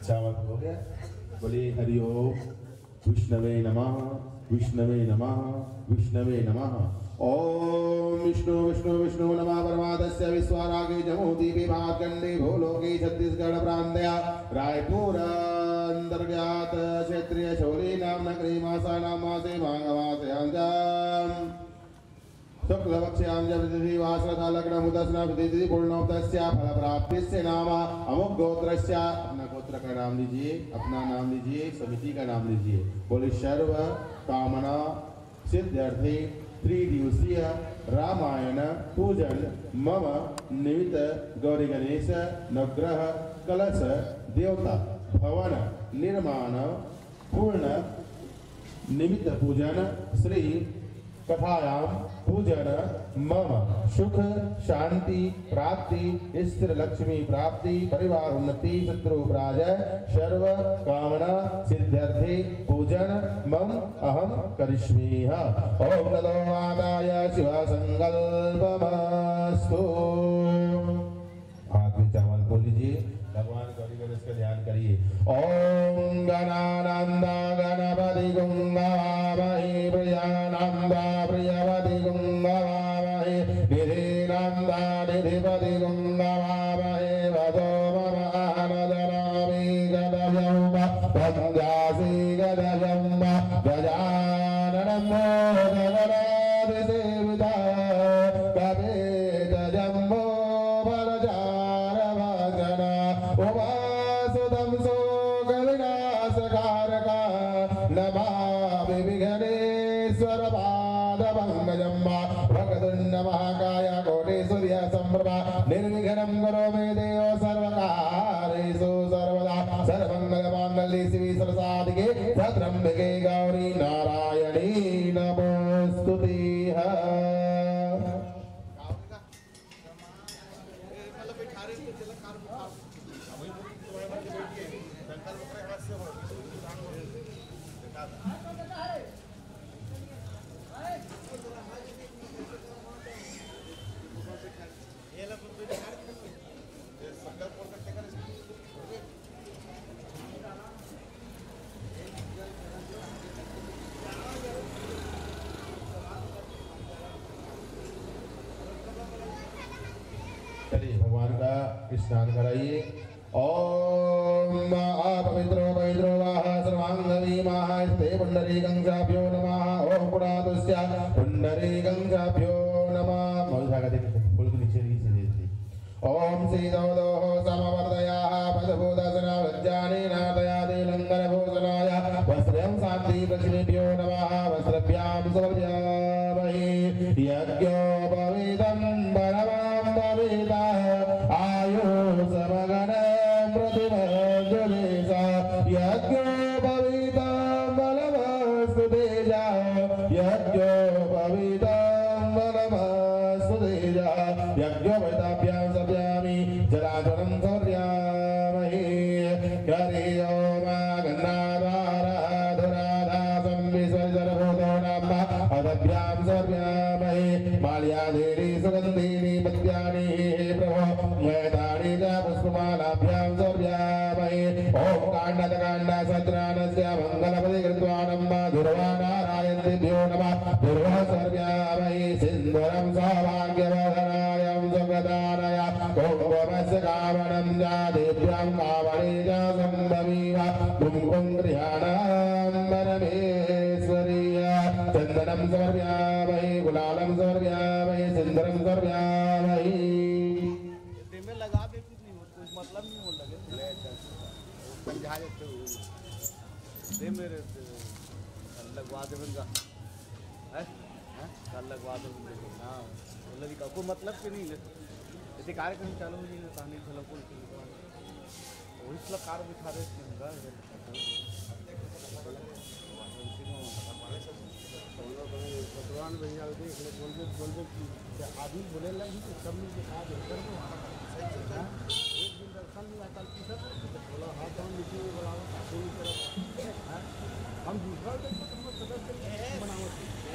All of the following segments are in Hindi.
चावल हो गया। बोले हरि ओम विष्णवे नमः विष्णवे नमः विष्णवे नमः। ओम विष्णु विष्णु विष्णु नमः परमादस्य विश्वारागे जम्मूद्वीपे भागंडे भूलोके छत्तीसगढ़ प्रांत्या रायपुर अंतर्गत क्षेत्रीय छोरी नाम नगरी मासा नाम मासे माघमासे शुक्लपक्षां जपति वासरकालग्न मुदस्ना प्रतिथि पूर्णोक्तस्य फल प्राप्तिस्य नाम अमुक गोत्रस्य। अपना गोत्र का नाम लीजिए, अपना नाम लीजिए, समिति का नाम लीजिए। बोले सर्व कामना सिद्ध्यर्थे त्रिदिवसीय रामायण पूजन मम निमित्त गौरी गणेश नवग्रह कलश देवता भवन निर्माण पूर्ण निमित्त पूजन श्री कथायां पूजन मम सुख शांति प्राप्ति स्थिर लक्ष्मी प्राप्ति परिवार उन्नति शत्रु पराजय सर्व कामना सिद्ध्यर्थे पूजन मम अहम करिष्मि। ओम ततो आदाय शिव संकल्पमस्तु। हाथ में चावल को लीजिए, भगवान गौरी गणेश का ध्यान करिए। ओम गणानंदा गणपति गुंगामहि प्रियानंदा प्रियवति गुंगामहि निधिनंदा निधिपति गुंगामहि वदो मम आनदरामि गदयं पंजासी गदयं गजाननं मोदगणादि सेविता कवेद जम्बो उमासुदं सोगविनाशकारका नमामि विघ्नेश्वर पादपङ्कजं वक्रतुण्ड महाकाय कोटि सूर्य संप्रभा निर्विघ्नं करोमि देव सर्वकार्येषु सर्वदा सर्वमङ्गलमाङ्गल्ये शिवे सरस्वतीके त्र्यम्बके गौरी नारायणी नमोस्तुते। चलिए भगवान का स्नान कराइए। ओम पवित्रो पवित्रो वाह सर्वांगवीमाः स्ते पुंडरीकंसाभ्यो नमः। ओम पुरातस्य पुंडरीकंसाभ्यो नमः। मौजा का देखिए फूल के नीचे नीचे देती। ओम सीतोदोः समवर्तयाः पदभूतसना वज्जानि नादयादि लंगरभूषणाय वस्त्रं शान्ति लक्ष्मीभ्यो नमः। वस्त्रभ्यां समर्पयामहि यज्ञोपवीतं परमं पविता आयु समगण प्रतिमज्जुलेशा यज्ञोपवीतं बलमस्तु तेजा यज्ञोपवीतं बलमस्तु तेजा यज्ञोपवीताभ्यां सव्यामि जलाधरं समर्पयामहि हरि ओम गन्धाधाराधुराधासं विसर्जनभूतो नाम अदभ्यां समर्पयामहि माल्यादेवी सुगन्धीनि पद्यानि हे प्रभो मैदानि च पुष्पमालाभ्यां समर्पयामहि। ओम काण्डकाण्ड सत्रानस्य मङ्गलपदे कृत्वानं दुर्वानारायणेभ्यो नमः। दुर्वा समर्पयामहि सिन्दूरं सौभाग्यवर्धनायं सुप्रदानाय कुङ्कुमस्य कामनं च देव्यां कामणे च सम्भवीव कुङ्कुमं गृहाणां परमेश्वर्य चन्दनं समर्पयामहि गुलालं समर्पयामहि सिन्दूरं समर्पयामहि। में लगा दे कुछ नहीं कुछ मतलब नहीं बोल लगे समझा देते हो दे मेरे लगवा दे बंदा है कल लगवा दो। हाँ बोला का कोई मतलब के नहीं ऐसे कार्यक्रम चालू हो जाएगा कहानी चलो कोई वही इसला कार बिठा रहे भगवान भैया देख ले बोल आदमी बोले लगी तो सब मिल के कहा कर दो एक दिन दर्शन नहीं आता बोला हाथ हम नीचे बोला हम दूसरा सदस्य बनाओ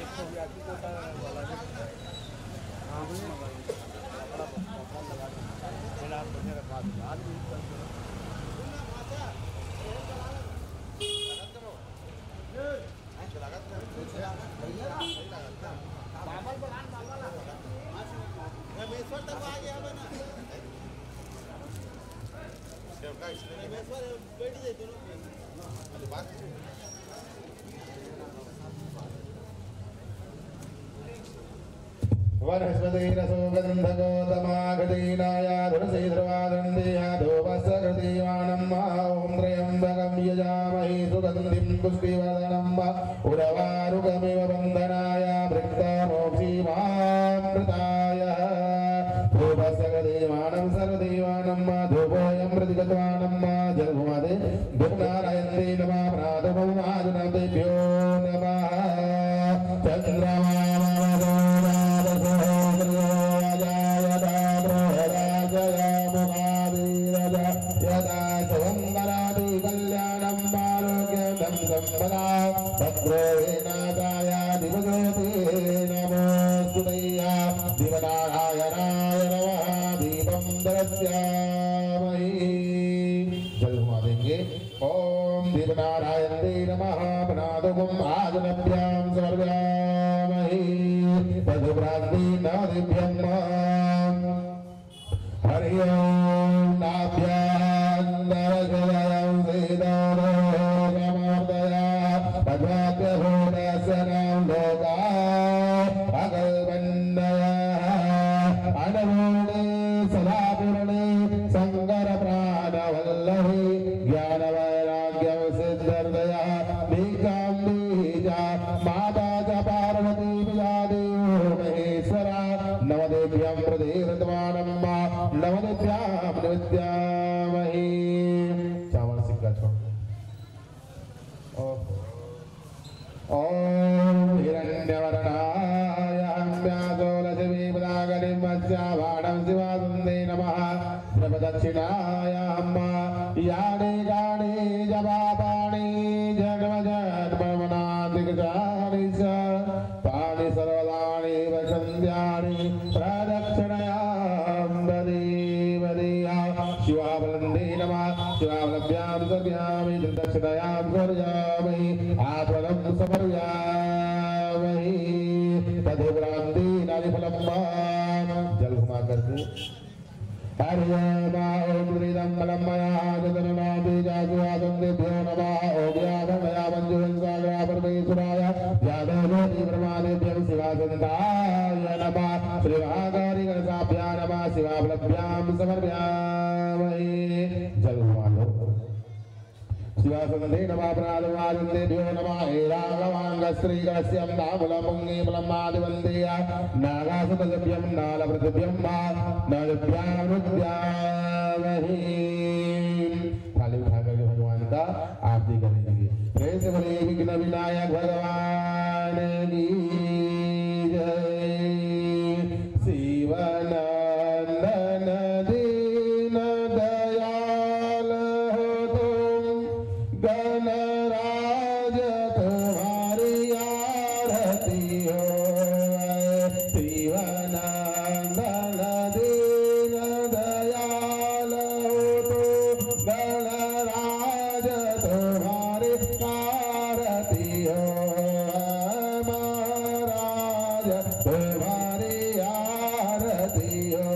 एक तो व्यापी कोटा वाला हाँ बड़ा लगा आदमी वनस्पतिरसो गन्धगोतमागदीनाया तुलसीध्रुवादन्देया धूपस्सकृतीवानं मा ॐ त्र्यम्बकं यजामहे सुगन्धिं पुष्टिवर्धनं वा उर्वारुकमिव बन्धनाय भृक्तमोक्षीमामृताय धूपस्सकृतीवानं सर्वदेवानं मा धूपोऽयं प्रतिगतवानं मा जलभुमदे दुर्नारायन्ते नमः प्रातममादनतेभ्यो नमः चन्द्रमा ओम दीपनारायण नमः प्रणादुकम् आजनभ्यां स्वर्गामहि पदभ्रान्ति नादिभ्यं हरि ओम नाभ्यां सीतारो समर्दया पद्माभ्यभूतसनं लोका अगल्वन्नया अनमोणे सदापूर्णे शङ्कर प्राणवल्लभे ज्ञानवैराग्यं सिद्धर्दया बीजां बीजा माता च पार्वती विजादेवो महेश्वरा नवदेभ्यं प्रदेशद्वानं मा नवदेभ्यां नित्यामहि चावल सिक्का छोड़ ओम हिरण्यवर्णाय व्यासोलशिवीपदागनिं मत्स्यावाणं शिवासुन्दे नमः प्रदक्षिणाय यानि गानि जपापाणि जन्मजन्मनादिगजानि च पाणि सर्वदानि वसन्त्यानि प्रदक्षिणयां ददीवदीया शिवावलन्दे नमः शिवावलभ्यां सर्व्यामि दक्षिणयां सर्व्यामि आत्मनं समर्पयामि तदेवरान्ति नारिफलं जल घुमा करके हरियमाओमृदं मलमया जतननादि जागुआसंदेभ्यो नमः ओव्याधमया मंजुवंसाग्रा परमेश्वराय यादवोति ब्रह्मादेभ्यं शिवासन्दाय नमः श्रीवागारिगणसाभ्या नमः शिवावलभ्यां समर्पयामि जल घुमा शिवासन्दे नमः प्राणवादिन्देभ्यो नमः हे राघवाङ्गश्रीगणस्यं नामुलमुङ्गीमुलमादिवन्देय नागासुतभ्यं नालपृथिभ्यं मा नृत्यामृत्यामहि थाली उठा करके भगवान का आरती करेंगे प्रेम से बोलिए विघ्न विनायक भगवान की जय शिवनंदन दीन दयाल हो तुम गणराज तुम्हारी आरती हो शिवनंदन दीन दयाल हो तुम गणराज तुम्हारी आरती हो महाराज तुम्हारी आरती हो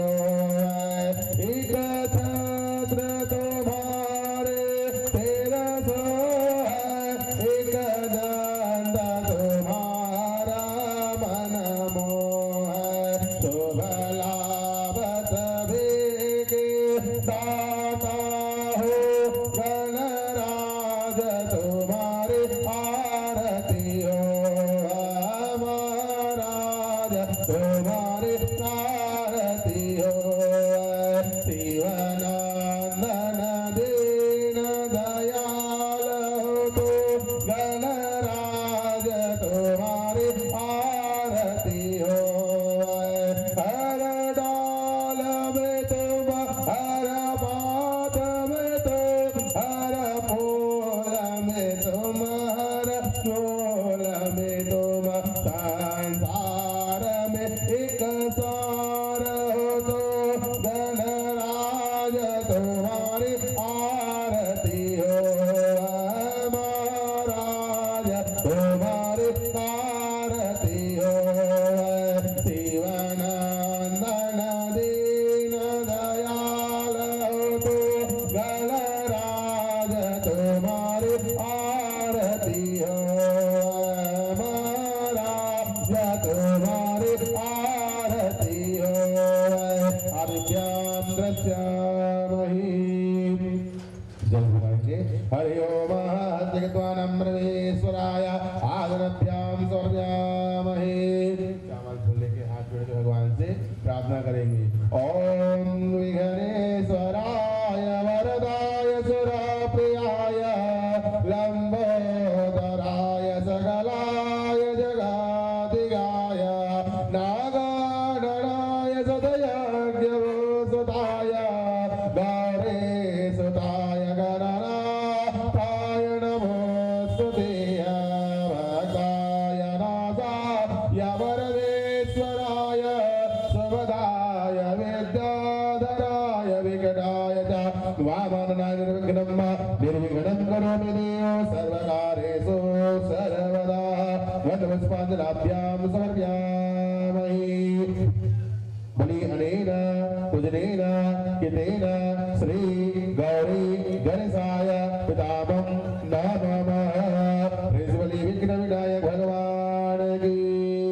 एक छत्र तुम्हारे तेरा सो है एक दंड तुम्हारा मन मोह शुभ लाभ सभी के दाता हो गणराज तुम्हारी आरती हो महाराज तुम्हारी आरती हो शिवनंदन दीन दयाल हो तो गणराज तुम्हारी आरती हो हर डाल में तुम हर बात में तुम हर फूल में तुम हर फूल में तुम संसार में एक सार हो तो गणराज तुम्हारी आरती हो महाराज तुम्हारी आरती द्रश्यामहि जल घुमाएंगे हरि ओम जगत्वानम्रवेश्वराय आदरभ्याम समर्पयामहे चावल फूल लेके हाथ जोड़ के भगवान से प्रार्थना करेंगे ओम विघ्नेश्वराय वरदाय सुरप्रियाय लंबोदराय सकलाय जगाधिगाय नागाडराय सदयज्ञवसुताय गौरीसुताय गणनाथाय नमोस्तुते भक्ताय नाथाय वरदेश्वराय सुभदाय विद्याधराय विकटाय च वामनाय निर्विघ्नं करोमि देव सर्वकारेषु सर्वदा वटपुष्पाञ्जलाभ्यां समर्पयामि बलि अनेन पूजनेन कितेन श्री गौरी गणेशाय पितामह नमः बलि विघ्न विनायक भगवान की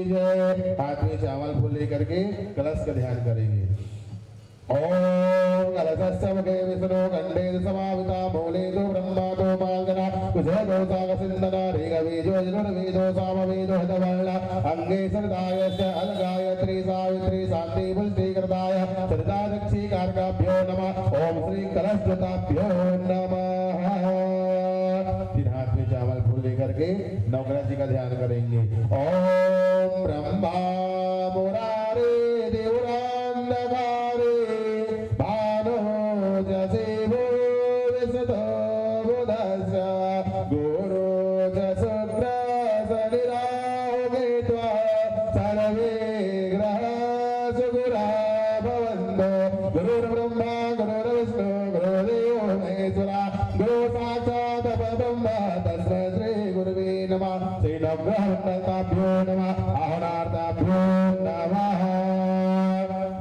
जय हाथ में चावल फूल लेकर के कलश का ध्यान करेंगे ओम कलशस्समगे विष्णु कंडे समाविता मूले तो ब्रह्मा तो मार्गना कुशल दोषाग सिंदना ऋग्वेदो यजुर्वेदो सामवेदो हतवर्णा अंगे सरदायस्य अलगायत्री सावित्री शांति पुष्टि कृताय सदा दक्षी कारकाभ्यो नमः ओम श्री कलशताभ्यो नमः फिर हाथ में चावल फूल लेकर के नवग्रह जी का ध्यान करेंगे ओम ब्रह्मा मुरारे देवरांधकारे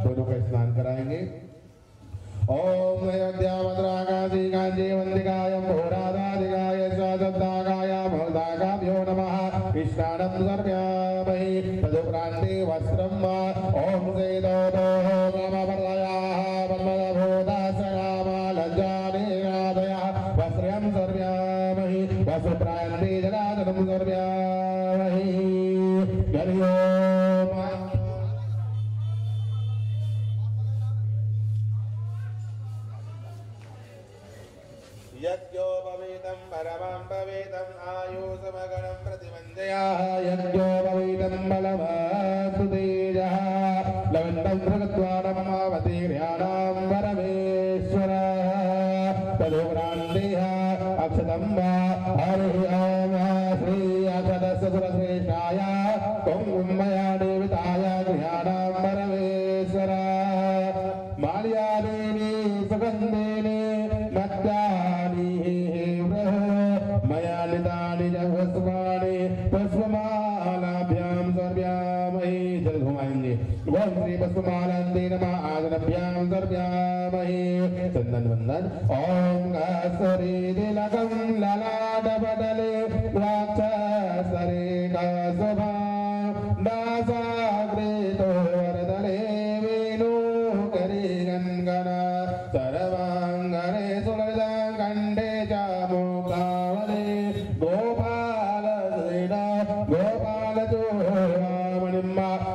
दोनों का स्नान कराएंगे ओम अयोध्यामद्राकाशी कांची वंदिकाय भोरादादिकाय सदत्ताकाय भवदाकाभ्यो नमः स्नानं समर्पयामि तदुपरान्ते वस्त्रम् ओम सेदोदो कामवर्लयाः वन्मदभूतासकामालज्जानेनादयः वस्त्रं समर्पयामि वस्त्रप्रायन्ते जलाजलं समर्पयामि हरि ओम यज्ञोपवीतं परमं पवित्रं आयुषमगणं प्रतिवन्दयाः यज्ञोपवीतं बलमास्तु तेजः लवण्डं मृगत्वानं अवतीर्याणां परमेश्वरः तदुपरान्तेः अक्षतं वा हरिः ओम श्री अक्षतस्य सुरश्रेष्ठाय कुङ्कुमया देवताय गृहाणां परमेश्वरः माल्यादेवी सुगन्धेन पुष्पमालाभ्यां सर्व्यामहि जल घुमाएंगे ओम श्री पुष्पमालान्ते नमः आदनभ्यां सर्व्यामहि चंदन वंदन ओम कस्तूरी तिलकं ललाटपटले द्राक्षासरे कस्तुभा दासाग्रेतो वरदले वेणुकरी गणगण सर्वाङ्गणे सुललितं कण्ठे च मुक्तावले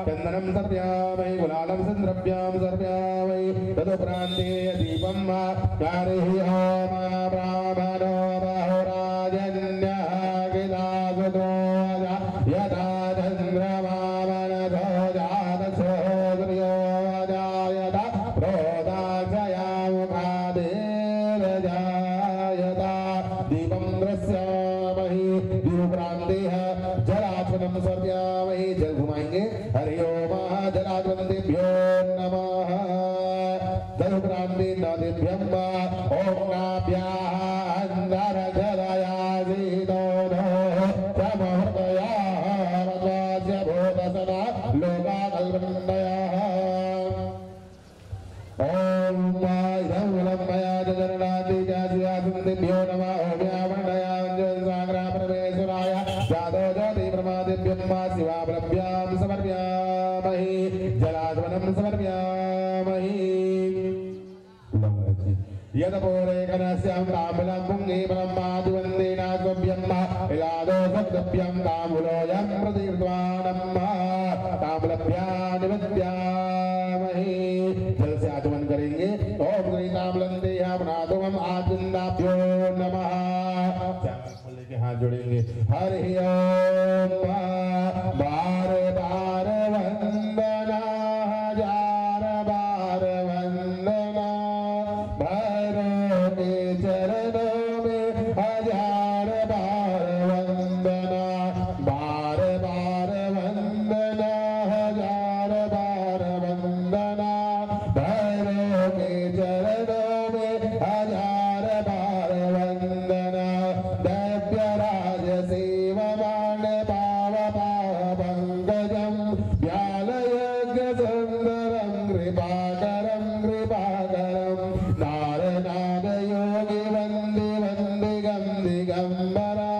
चंदनं सर्व्यामि गुलालं संद्रव्यां सर्व्यामि तदुपरान्ते दीपं हरिः ओम ब्राह्मणो बहुराजन्यः गिदासुतो यथा चन्द्रमा वनधो जातसो सूर्यो जायत प्रोदाक्षया मुखादेर्जायत दीपं द्रश्यामहि दीपप्रान्तेः जलाचनं सर्व्यामि जल घुमाएंगे हरि ओम जलाचवन्तेभ्यो नमः जलप्रान्ते नदीभ्यं ओम नाभ्याः अन्तर्जलयासीतो समहृदयाः वज्रस्य भूतसना लोकाकल्पन्दयाः ओम इदं मूलं मया जगन्नाथि जासियासन्तेभ्यो नमः ओम यावण्डया सागरा परमेश्वराय जातो ज्योति प्रमादिभ्यं शिवाभ्यां समर्पयामहि जलाध्वनं समर्पयामहि यदपोरे कनस्यां ताम्बूलं पुंगे ब्रह्मादिवन्देना स्वभ्यं इलादो सप्तभ्यं ताम्बूलोऽयं प्रतिकृतवानम् ताम्बूलभ्यां निवेद्यामहे। जल से आचमन करेंगे। ओम श्री ताम्बूलं देहामनादोमं आचन्दाभ्यो नमः। बोले के हाथ जोड़ेंगे। हरि ओम। बार बार वंदना, हजार बार वंदना, भैरव के चरणों में हजार बार वंदना, बार बार वंदना, हजार बार वंदना, भैरव के चरणों में हजार बार वंदना। दैव्यराज सेवमान पाव पाव पंकजं व्यालयज्ञ सुंदरं कृपाकरं कृपाकरं नारनाद योगी वंदे वंदे गं दिगंबरा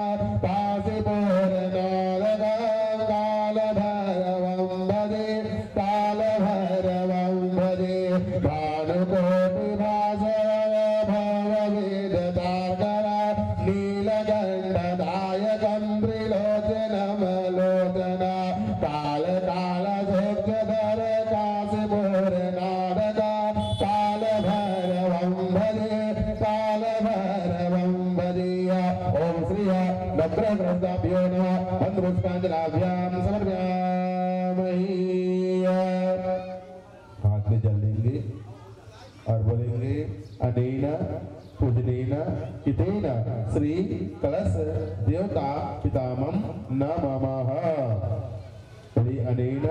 पाशिपूर्णादगं कालभैरवं भजे कालभैरवं भजे। भानुकोटिभासर भववेदतार्करा नीलकण्ठदायकं त्रिलोचनमलोचना काल काल धोक्षधर काशीपूर्णादगा कालभैरवं भजे कालभैरवं भजे। ओम श्री नवग्रहभ्यो नमः। पुष्पांजलाभ्यां समर्पयामि। हाथ में जल लेंगे और बोलेंगे अनेन पूजनेन हितेन श्री कलश देवता पितामहं नमः। अनेन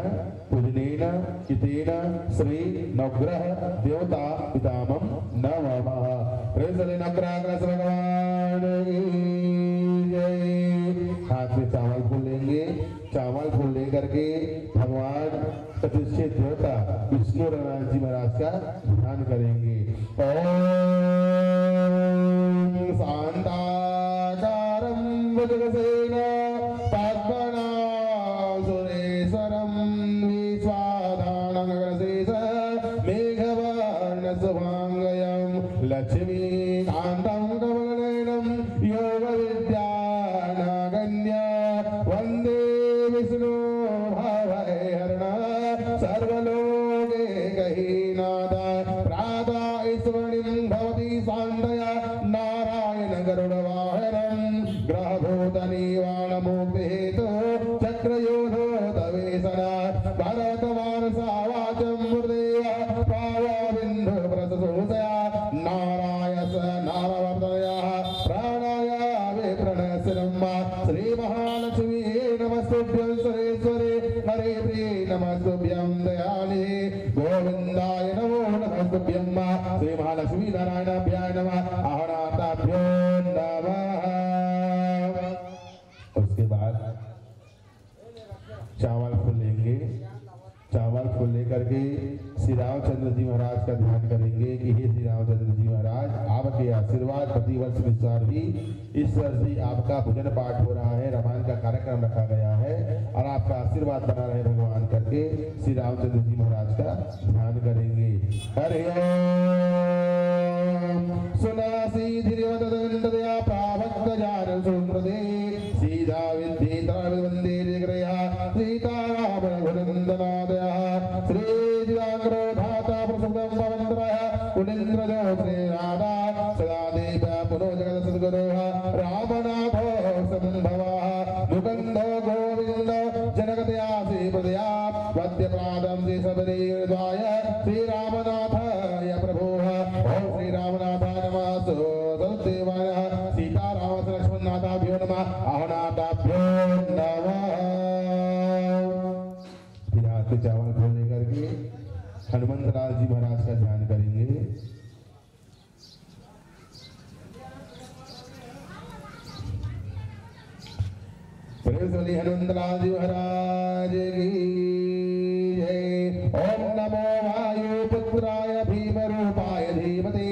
पूजनेन हितेन श्री नवग्रह देवता पितामहं नमः। श्री नवग्रह भगवान की जय। हाथ में चावल फूल लेंगे। चावल फूल लेकर के भगवान प्रतिष्ठित देवता विष्णु नारायण जी महाराज का ध्यान करेंगे। ओम शांताकारं भुजगसेन पद्मनाभं सुरेश्वरं विश्वाधारं गणेश मेघवर्णशुभांगं लक्ष्मीकान्तं कमलनयनं योगविद्यानागन्य वन्दे विष्णु भवहरण सर्वलोकैकनाथ राधा ईश्वरीं भवती शान्तया नारायण गरुडवाहनं ग्रहभूतनिवारणमुक्तिहेतु चक्रयोधो तवेशना भरतवारसावाचं मुर्देव पावबिन्दुप्रससूषया नारायस नारवर्तनया प्राणाय विप्रणशिरं श्रीमहालक्ष्मी नमस्तुभ्यं सुरेश्वरे हरे नमस्तुभ्यं दयाले गोविन्दाय नमो नमस्तुभ्यं श्री महालक्ष्मी नारायणाभ्याय नमः आहनाताभ्यो नमः। उसके बाद चावल फूल लेंगे। चावल फूल लेकर के श्री रामचंद्र जी महाराज का ध्यान करेंगे कि हे श्री रामचंद्र जी महाराज, आपके आशीर्वाद प्रतिवर्ष अनुसार भी इस वर्ष भी आपका भजन पाठ हो रहा है, रामायण का कार्यक्रम रखा गया है और आपका आशीर्वाद बना रहे भगवान करके श्री रामचंद्र जी महाराज का ध्यान करेंगे। हरि ओम। सुनासी धीरवदया प्राभक्त जान सुमृदे सीधा विद्येता वंदे जगरया सीताराम रघुनंदनादया श्री जिवांग्रोधाता प्रसुदं पवन्द्रः कुलेन्द्रजो श्री राधा सदा देव पुनो जगत सद्गुरो रामनाथो संभवः मुकुन्दो गोविन्द जनकदयासी प्रदया वद्यप्रादं श्री सबरीर्द्वाय श्री रामनाथाय प्रभुः। ओम श्री रामनाथाय नमः। सदेवाय सीताराम लक्ष्मणनाथाभ्यो नमः आहनाथाभ्यो नमः। फिर हाथ में चावल फूल लेकर के हनुमंतलाल जी महाराज का ध्यान करेंगे। श्री हनुमंतलाल जी महाराज की जय। ओम नमो वायुपुत्राय भीमरूपाय धीमते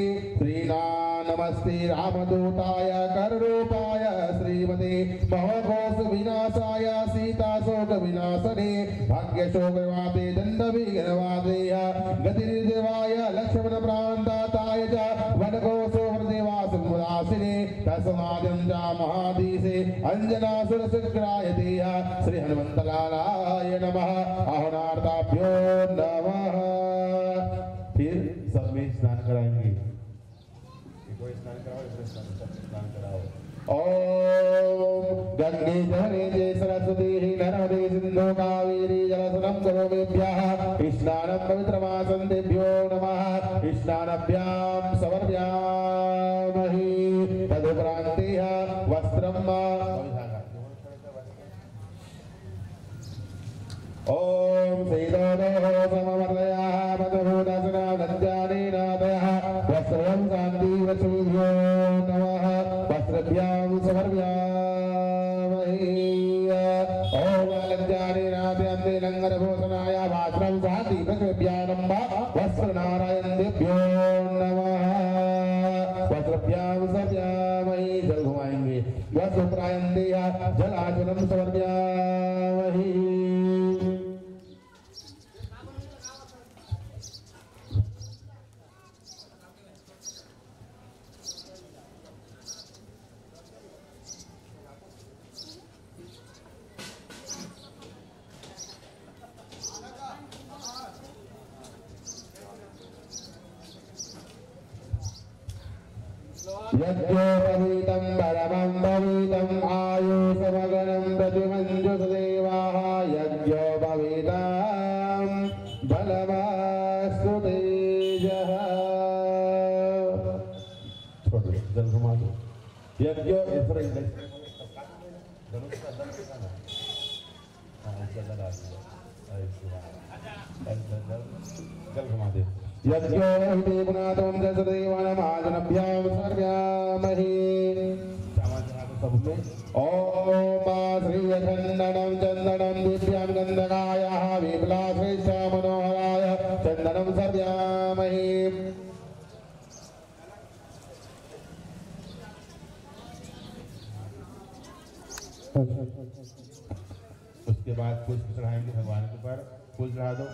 नमस्ते रामदूताय कररूपाय श्रीमते भवघोष विनाशाय सीता शोक विनाशने भाग्य शोक वाते दंड विघ्नवादेय गतिर्देवाय लक्ष्मण प्राणदाताय च वनघोष तस्मादं च महादीसे अंजनासुरशिखरायते श्री हनुमंतलालाय नमः आहुनार्ताभ्यो नमः। फिर सब में स्नान कराएंगे। कोई स्नान कराओ, स्नान कराओ। ओम गंगे जमुने सरस्वती नर्मदे सिंधु कावेरी जलस्नानं करोमीभ्यः स्नानं पवित्रमासन्तेभ्यो नमः। स्नानाभ्यां समर्पयामहि। तदुपरान्तेह वस्त्रं ओम श्रीदोदो समवर्तयाः मधुभूतसना गञ्जानेनादयः वस्त्रं शान्ति वसुभ्यो नमः। वस्त्रभ्यां समर्पयामहि। ओम गञ्जानेनादयन्ते लङ्गरभूषणाय वस्त्रं शान्ति वसुभ्यो नमः। वस्त्रनारायणेभ्यो नमः। वस्त्रभ्यां समर्पयामहि। जल घुमाएंगे। वस्त्रप्रायन्ते जलाचलं समर्पयामहि। यज्ञोपवीतं परमं भवितं आयुषमगनं प्रतिमञ्जुषदेवाः यज्ञोपवीतं बलमस्तु तेजः। जल घुमा दो। यज्ञ जल घुमा दे। यज्ञोहिते पुनातं जसदेवानमाजनभ्यां सर्व्यामहि। ओम श्रीयचन्दनं चन्दनं दिव्यां गन्धकायाः विप्लाश्रेष्ठ मनोहराय चन्दनं सर्व्यामहि। उसके बाद पुष्प चढ़ाएंगे भगवान के ऊपर। फूल चढ़ा दो।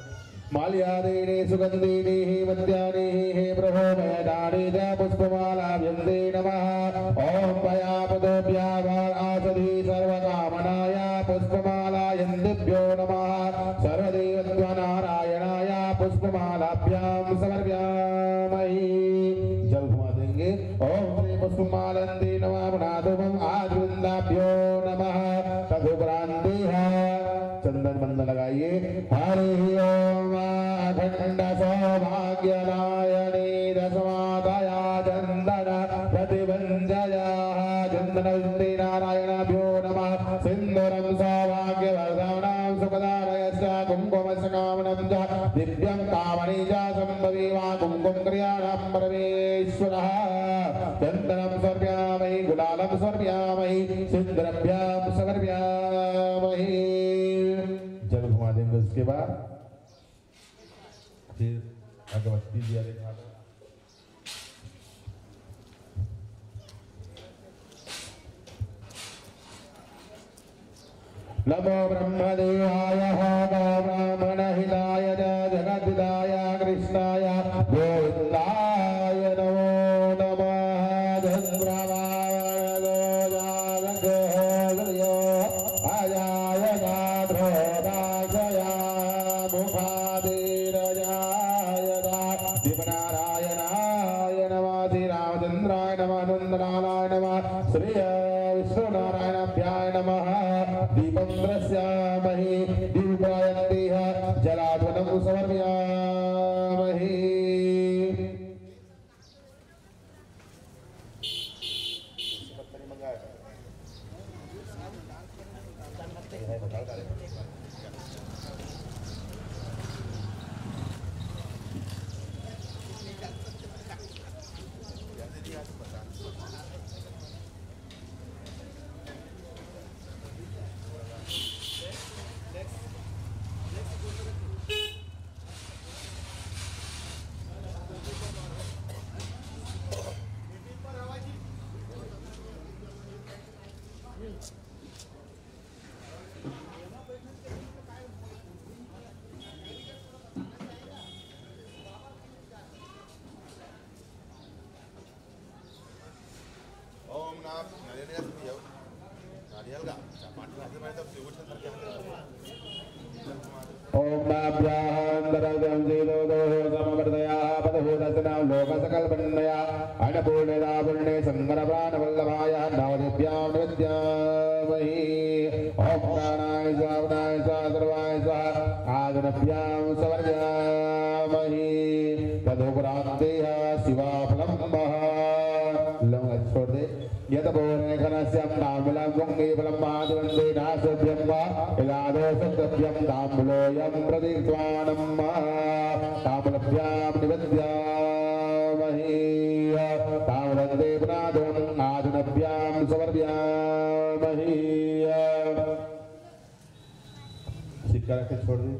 माल्यादेने सुगंधीने मध्याने हे प्रभो मैदाने च पुष्पमालाभ्यन्ते नमः। ओम पयापदोऽप्याभारासधि सर्वकामनाय पुष्पमालायन्तेभ्यो नमः। सर्वदेवत्वनारायणाय पुष्पमालाभ्यां समर्पयामहि। जल घुमा देंगे। ओम श्री पुष्पमालन्ते नमः। पुनादुमं आद्वृन्दाभ्यो नमः। तदुपरान्ते चंदन बंद लगाइए। हरि ओम अखंड सौभाग्यनायने दशमादया चंदन प्रतिबंधया चंदन विन्दे नारायणाभ्यो नमः। सिंदूरं सौभाग्यवर्धनं सुखदायश्च कुङ्कुमस्य कामनं च दिव्यं कामने च सम्भवे वा कुङ्कुम क्रियाणां परमेश्वरः। चन्दनं समर्पयामहि। गुलालं समर्पयामहि। सिन्दूरभ्यां समर्पयामहि। जल घुमा देंगे। उसके बाद फिर अगरबत्ती दिया दिखा दो। नमो ब्रह्मदेवाय ब्राह्मणहिताय जगद्धिताय कृष्णाय गोविन्दाय नमो नमः। दीपनारायणाय नमः। श्री रामचंद्राय नमः। नंदलालाय नमः। श्री विष्णुनारायणाभ्याय नमः। दीपं दृश्यामहि। दीपायन्तेह जलाध्वनं समर्पयामहि। ओम नाभ्यान्तरं जीवो समवर्तया पदभूतस्नां लोकसकल्पन्नया अन्नपूर्णेदा पूर्णे शङ्करप्राणवल्लभाय नवदिव्यां निवेद्यामहि ओम प्राणाय स्वाहाय सर्वाय स्वाहा आदिनभ्यां सवर्यामहि तदुपरान्तेह शिवाफलं महा छोड़ दे यत बोरे घनस्यं ताम्बूलं गुंगीफलं माधवन्ते नाशोभ्यं वा इलादो सत्यभ्यं ताम्बूलोऽयं प्रदीप्तवानं मा ताम्बूलभ्यां निवेद्यामहि ताम्बूलन्ते पुनादं आदिनभ्यां समर्पयामहि सिक्का रख छोड़ दे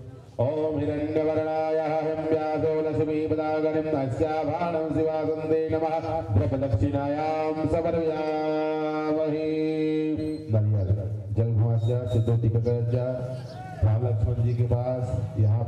ओम हिरण्यवर्णाय हम्यासो लक्ष्मीपदागणिं अस्याभाणं शिवासन्दे नमः द्रवदक्षिणायां समर्पयामहि जल घुमाचा सिद्धोति कगरजा राम लक्ष्मण जी के पास यहाँ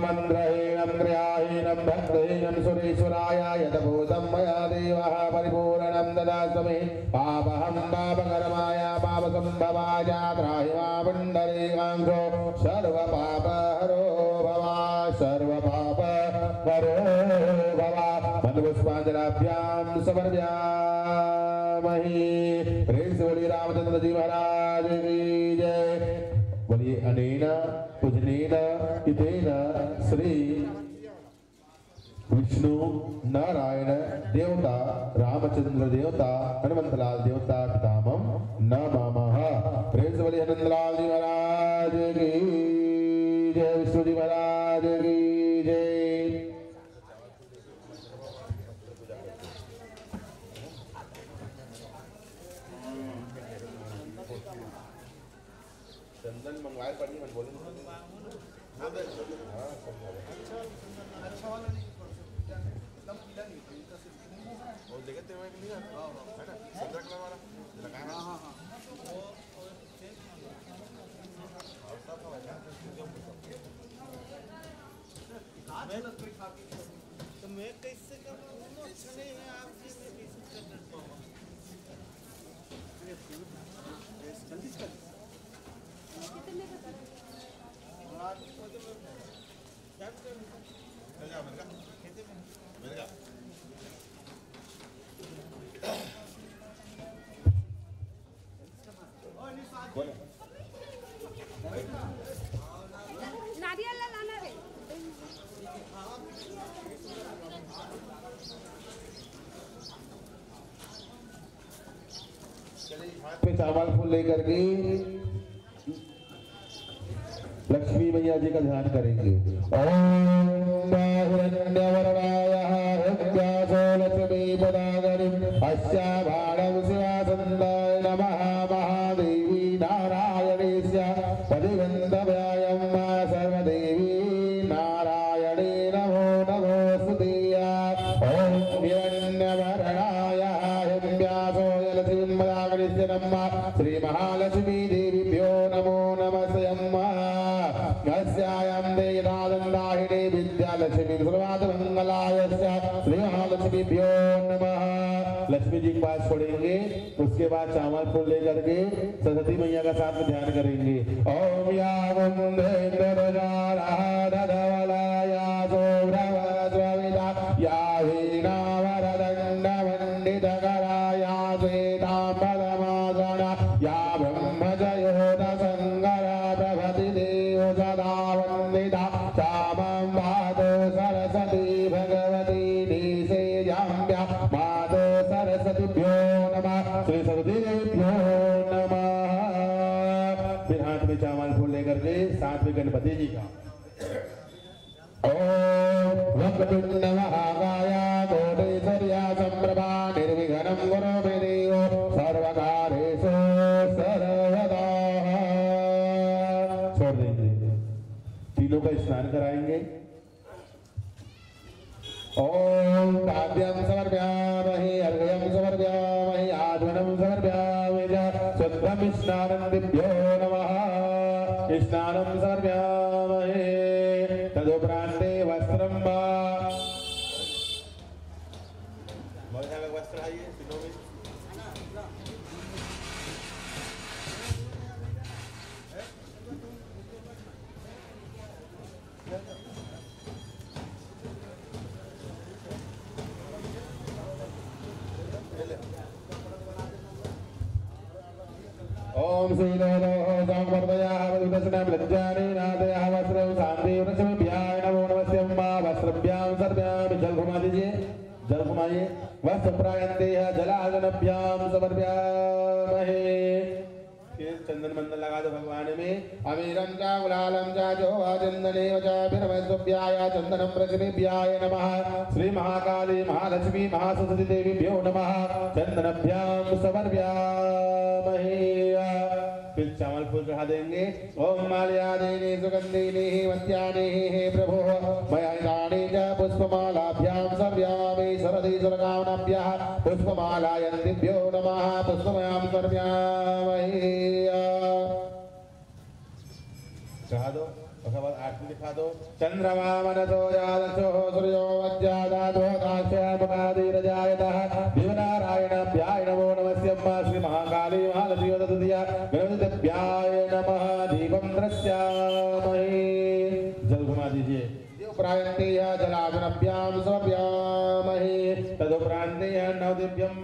मंत्रहीनं क्रियाहीनं भक्तिहीनं सुरेश्वराय यतभूतं मया देवः परिपूर्णं ददास्मै पापहं पापकर्माय पापसम्भवाय त्राहि मा पुण्डरीकाक्षो सर्वपापहरो भव सर्वपापहरो भव मधुपुष्पाञ्जलाभ्यां समर्पयामहि प्रेम से बोलिए रामचंद्र जी महाराज की जय बोलिए अनेना पूजनेना इतेना श्री विष्णु नारायण देवता रामचंद्र देवता हनुमंतलाल देवता पितामह नमः प्रेम से बोलिए हनुमंतलाल जी महाराज की जय विष्णु जी महाराज की जय चंदन मंगवाए पड़ी मन बोले हां अच्छा वाला नहीं एकदम पीला नहीं और देखते हुए कि नहीं है ना सब्जा कलर वाला लगाया हां और सब मैं तो मैं कैसे कर रहा हूं अच्छा नहीं है आप जी मैं कैसे कर रहा हूं जल्दी कर कितने का कर आज मुझे क्या कर चल जा मेरे का खेते में मेरे का नारियल लाना है पे चावल फूल लेकर के लक्ष्मी मैया जी का ध्यान करेंगे। ओम हिरण्यवर्णाय हृद्यासो लक्ष्मीपदागणिं अस्याभाणं शिवासन्दाय नमः महादेवी नारायणेस्य परिवन्दव्यायं मा सर्वदेवी नारायणे नमो नमोऽस्तुते। ओम हिरण्यवर्णाय नमः श्री महालक्ष्मी देवीभ्यो नमो नमस्यं अस्यायं देयदादन्दाहिनी विद्यालक्ष्मी सर्वार्थमङ्गलाय श्री महालक्ष्मीभ्यो नमः। लक्ष्मी जी के पास छोड़ेंगे, उसके बाद चावल फूल लेकर के सरस्वती मैया का साथ में ध्यान करेंगे। ओम या या वीणा वरदंड वंदितकराया श्वेतांबरमासना या ब्रह्मजयोद संगरा प्रभति देव सदा वंदिता श्यामं मातो सरस्वती भगवती निषेयाम्या मातो सरस्वतीभ्यो नमः श्री सरस्वती देवीभ्यो नमः। फिर हाथ में चावल फूल लेकर के साथ में गणपति जी का वक्रतुंड महाकाय कोटिसूर्य समप्रभा निर्विघ्नं कुरु मे देव सर्वकार्येषु सर्वदा। छोड़ देंगे, तीनों का स्नान कराएंगे। ओम पाद्यं समर्पयामहि अर्घ्यं समर्पयामहि आचमनं समर्पयामि च शुद्धं स्नानं दिभ्यो नमः स्नानं समर्पयामहि तदुपरान्ते वस्त्रं वस्त्र आइए तीनों में ओम श्रीलोलो संवर्धयाः वदुदशनं लज्जानि नादयाः वस्त्रं शान्ति वृषभ्याय नमो नमस्यं वस्त्रभ्यां सर्व्यां जल घुमा दीजिए, जल घुमाइए। वस्त्र प्रायन्ते जलागनभ्यां समर्पयामहे। फिर चंदन मंदन लगा दो भगवान में। अमीरं च गुलालं च जोवाचन्दनेव च विरमस्वभ्याय चन्दनं पृथिवीभ्याय नमः श्री महाकाली महालक्ष्मी महासरस्वती देवीभ्यो नमः चन्दनभ्यां समर्पयामहे। फिर चावल फूल चढ़ा देंगे। ओम माल्यादीनि सुगंधिनि वत्यानि हे प्रभो मयानि च पुष्पमालाभ्यां सर्व्यामि सरदि सरकामनाभ्यः पुष्पमालायन्तिभ्यो नमः पुष्पमयां सर्व्यामहि। चढ़ा दो, उसके बाद आरती दिखा दो। चंद्रमा मनसो जातसो सूर्यो वज्जादातो दास्यामकादिरजायतः देवनारायणाभ्याय नमो नमस्यं श्री महाकाली महालक्ष्मी तदुदिया गणपतिभ्याय नमः दीपं दृश्यामहे। जल घुमा दीजिए। उपरायन्ते जलाजनभ्यां समर्पयामहे तदुपरान्ते नवदिव्यं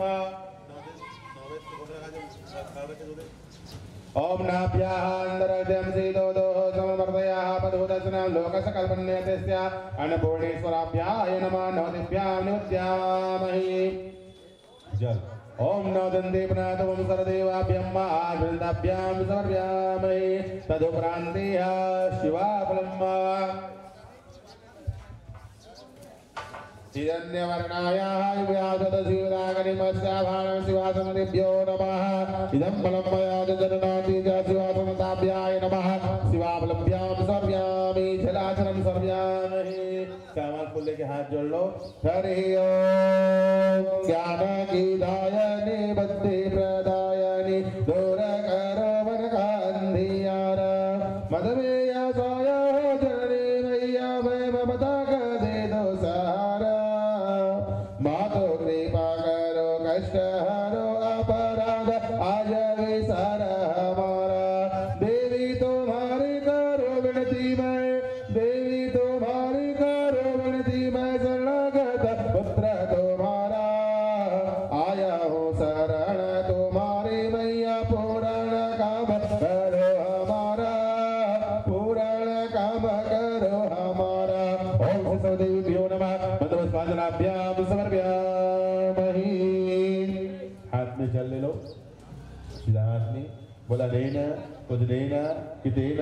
ओम नाभ्याः अन्तरहृदयं सीदोदोः समवर्धयाः पदोदशनं लोकसकल्पन्यतस्य अन्नपूर्णेश्वराभ्याय नमः नवदिभ्यां निवेद्यामहे। जल ओम नवदन्ते प्रणतमं सरदेवाभ्यं आभृन्दाभ्यां समर्पयामहे तदुपरान्ते शिवाफलं हिरण्यवर्णायाः व्याजदशिवदागनिमस्याभाणं शिवासनदिभ्यो नमः इदं फलं मया जननाति च शिवासनताभ्याय नमः शिवाफलभ्यां सर्व्यामि जलाचनं सर्व्यामहि। चावल फूल लेके हाथ जोड़ लो। हरि ओम ज्ञानगीतायनि बुद्धि प्रदायनि दूरकरो वनकान्धियार मदमेय साया जननी मैया मैं ममता दे दो सहारा मातो कृपा करो कष्ट हरो अपराध आज विसार हमारा देवी तुम्हारी करो विनती मैं देवी तुम्हारी करो विनती मैं शरणागत पुत्र तुम्हारा आया हूँ शरण तुम्हारी मैया पूर्ण काम करो हमारा पूर्ण काम करो हमारा। ओम देवीभ्यो नमः मंदोस्वादनाभ्यां समर्पयामहि। हाथ में जल ले लो, सीधा हाथ में बोला देना उदनेन कितेन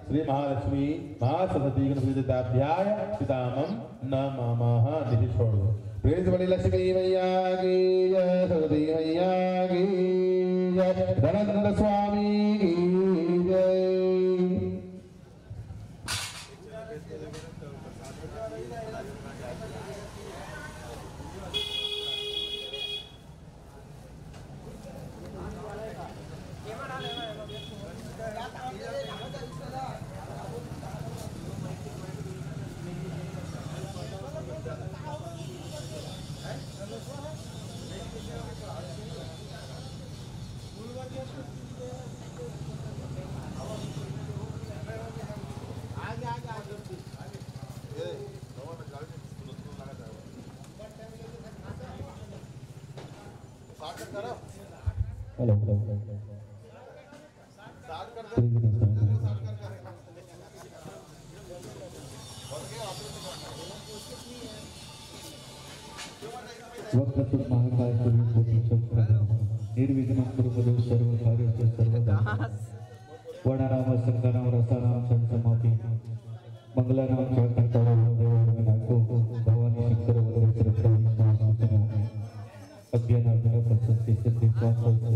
श्री महालक्ष्मी महासरस्वती गणपतिभ्याय पितामहं नमः। नीचे छोड़ दो। प्रेज बड़ी लक्ष्मी मैया की जय, सरस्वती मैया की जय, धनंद स्वामी की जय। हेलो वक्रतुंड महाकाय सूर्यकोटि समप्रभ निर्विघ्नं कुरु मम सर्वकार्येषु सर्वदा वर्णनाम संगनाम रसानाम संसमापि मंगलानाम च कर्तव्यं देवगणाको भवानी शंकर वरद सर्वप्रभु अज्ञानाग्न प्रसन्ति सिद्धि स्वास्थ्य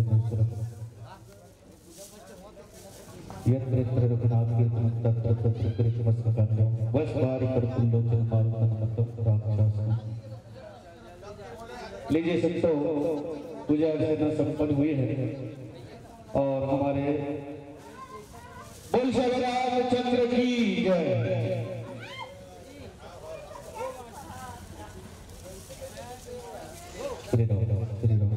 यत्र यत्र रघुनाथ कीर्तनं तत्र तत्र कृष्णमस्तकान्तं वशवारि कर्तुल्लोचन मारुतं राक्षसं। लीजिए संतों, पूजा अर्चना संपन्न हुई है और हमारे बोल श्री रामचंद्र की जय। श्री राम श्री राम।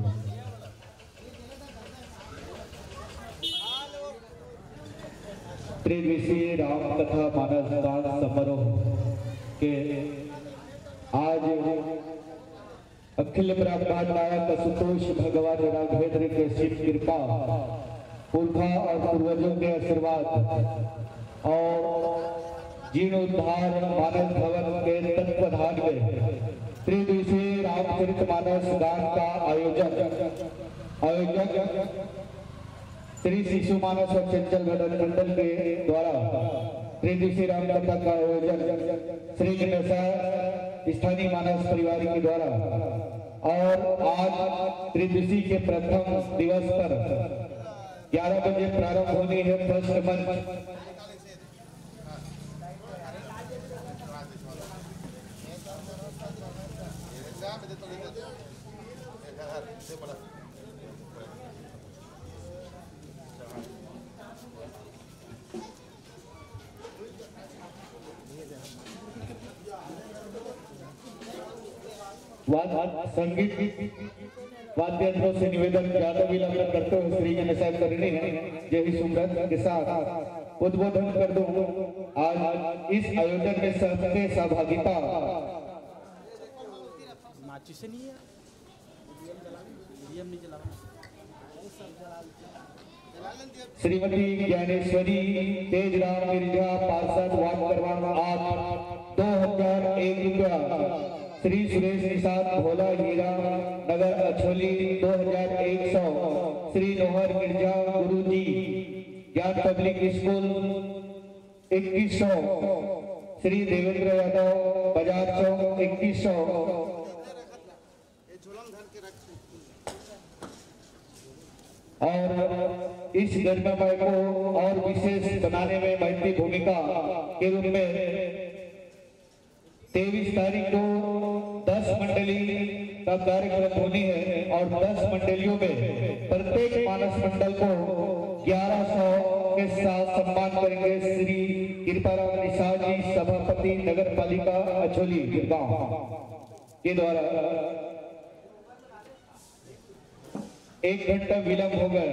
त्रिदिवसीय राम कथा मानस दान समारोह के आज अखिल ब्रह्मांड नायक असुतोष भगवान राघवेंद्र के शिव कृपा पुरखा और पूर्वजों के आशीर्वाद और जीर्णोद्धार मानस भवन के तत्वाधान में त्रिदिवसीय रामचरितमानस गान का आयोजक श्री शिशु मानस और चंचल भजन मंडल के द्वारा त्रिदिवसीय राम कथा का आयोजन श्री गणेशा स्थानीय मानस परिवार के द्वारा और आज त्रिदिवसीय के प्रथम दिवस पर 11 बजे प्रारंभ होनी है फर्स्ट मंच। संगीत वाद्ययंत्रों से निवेदन ज्यादा विलंब करते हुए श्री गणेशा करनी है जय सुमरन के साथ उद्बोधन कर दूं। आज इस आयोजन में सबसे सहभागिता श्रीमती ज्ञानेश्वरी तेजराम मिर्जा पार्षद वार्ड क्रमांक 8 2001 रुपया। श्री सुरेश निषाद भोला हीरा नगर अछोली 2100। श्री नोहर मिर्जा गुरुजी ज्ञान पब्लिक स्कूल 2100। श्री देवेंद्र यादव बाजार चौक 2100। और इस गणमय को और विशेष बनाने में महत्वपूर्ण भूमिका के रूप में 23 तारीख को 10 मंडली का कार्यक्रम होनी है और 10 मंडलियों में प्रत्येक मानस मंडल को 1100 के साथ सम्मान करेंगे श्री कृपाराम निषाद जी सभापति नगर पालिका अछोली गांव के द्वारा। 1 घंटा विलंब हो गया।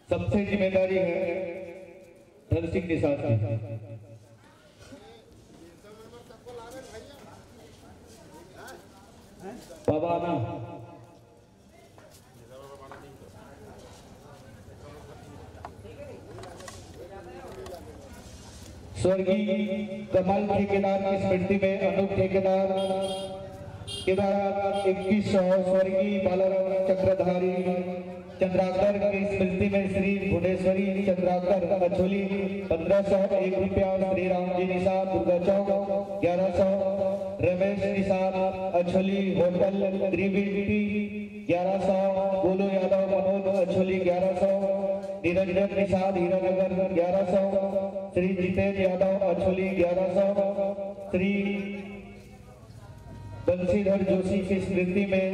सबसे जिम्मेदारी है धन सिंह निषाद जी। बाबा ना स्वर्गीय कमल ठेकेदार की स्मृति में अनूप ठेकेदार के द्वारा 2100। स्वर्गीय बालाराम चक्रधारी चंद्राकर की स्मृति में श्री भुवनेश्वरी चंद्राकर अछोली 1501 रुपया। श्री राम जी निषाद दुर्गा चौक 1100। रमेश निषाद अछोली होटल त्रिवेणी 1100। गोलू यादव मनोज अछोली 1100। निरंजन निषाद हीरानगर 1100। श्री जितेंद्र यादव अछोली 1100। श्री बंशीधर जोशी की स्मृति में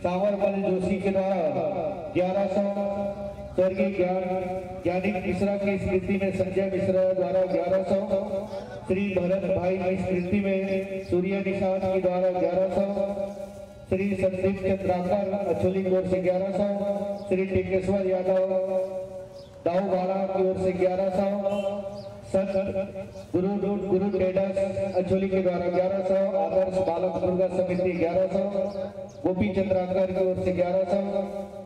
सांवरमल जोशी के द्वारा 1100। स्वर्गीय ज्ञानी मिश्रा की स्मृति में संजय मिश्रा द्वारा 1100। श्री भरत भाई की स्मृति में सूर्य निषाद के द्वारा 1100। श्री संदीप चंद्राकर अछोली की ओर से 1100। श्री टिकेश्वर यादव दाऊबाड़ा की ओर से 1100। संत गुरु ट्रेडर्स अचोली के द्वारा 1100, आदर्श बालक दुर्गा समिति 1100, गोपी चंद्राकर की ओर से 1100,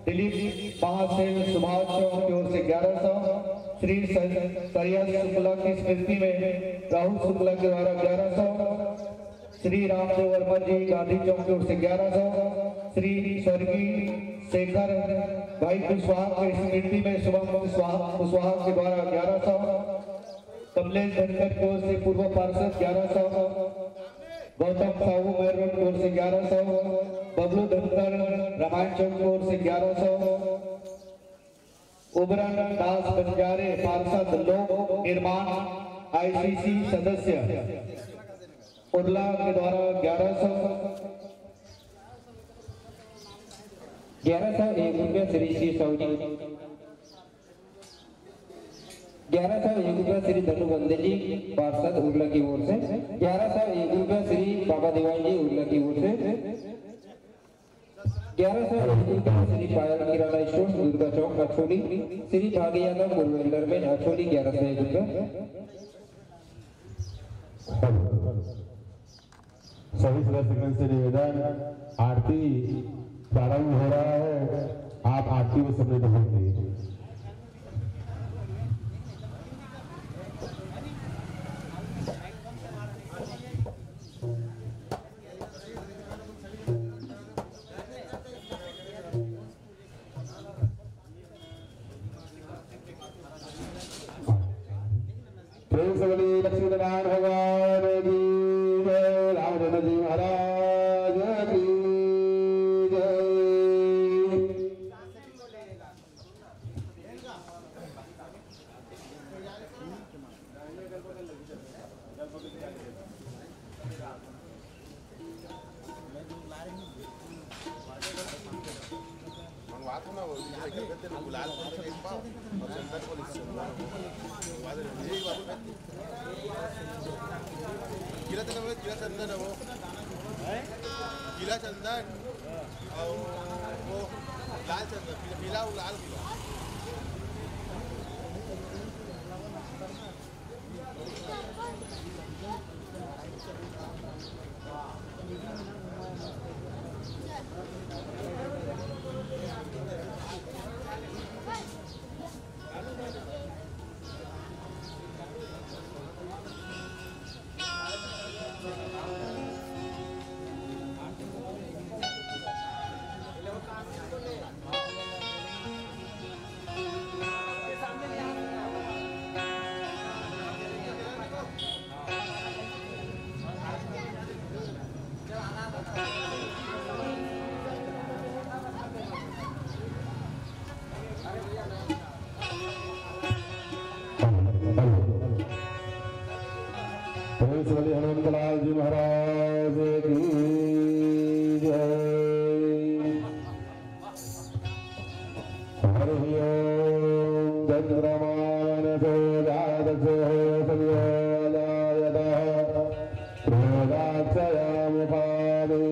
दिलीप महासेव सुभाष चौक की ओर से 1100, श्री सरिया शुक्ला की स्मृति में राहुल शुक्ला के द्वारा 1100, श्री रामदेव वर्मा जी गांधी चौक की ओर से 1100, श्री स्वर्गीय शेखर भाई कुशवाहा की स्मृति में शुभम कुशवाहा के द्वारा 1100, कमलेश धनकर की ओर से पूर्व पार्षद 1100, गौतम साहू मेयर रोड की ओर से 1100, बबलू धनकर रामायण चौक की ओर से 1100, उबरन दास बंजारे पार्षद लोक निर्माण आईसीसी सदस्य उर्ला के द्वारा 1101 रुपया श्री श्री सौजी 1101 रुपया श्री धनुबंदे जी पार्षद उर्ला की ओर से 1101 रुपया श्री बाबा देवान जी उर्ला की ओर से 1101 रुपया श्री पायल किराना स्टोर दुर्गा चौक अछोली श्री भागी यादव गुरुवेंदर में अछोली 1101 रुपया। सभी सदस्यगण से निवेदन, आरती प्रारंभ हो रहा है, आप आरती में सम्मिलित होंगे। प्रेम से बोलिए लक्ष्मी नारायण भगवान की जय, रामचंद्र जी महाराज की जय। गीला चंदन और वो लाल चंदन, पीला और लाल हनुमंत लाल जी महाराज की जय। हरि ओम चंद्रमान से जातसे सव्योदायतः प्रोदाक्षयाम पादेरजायतः।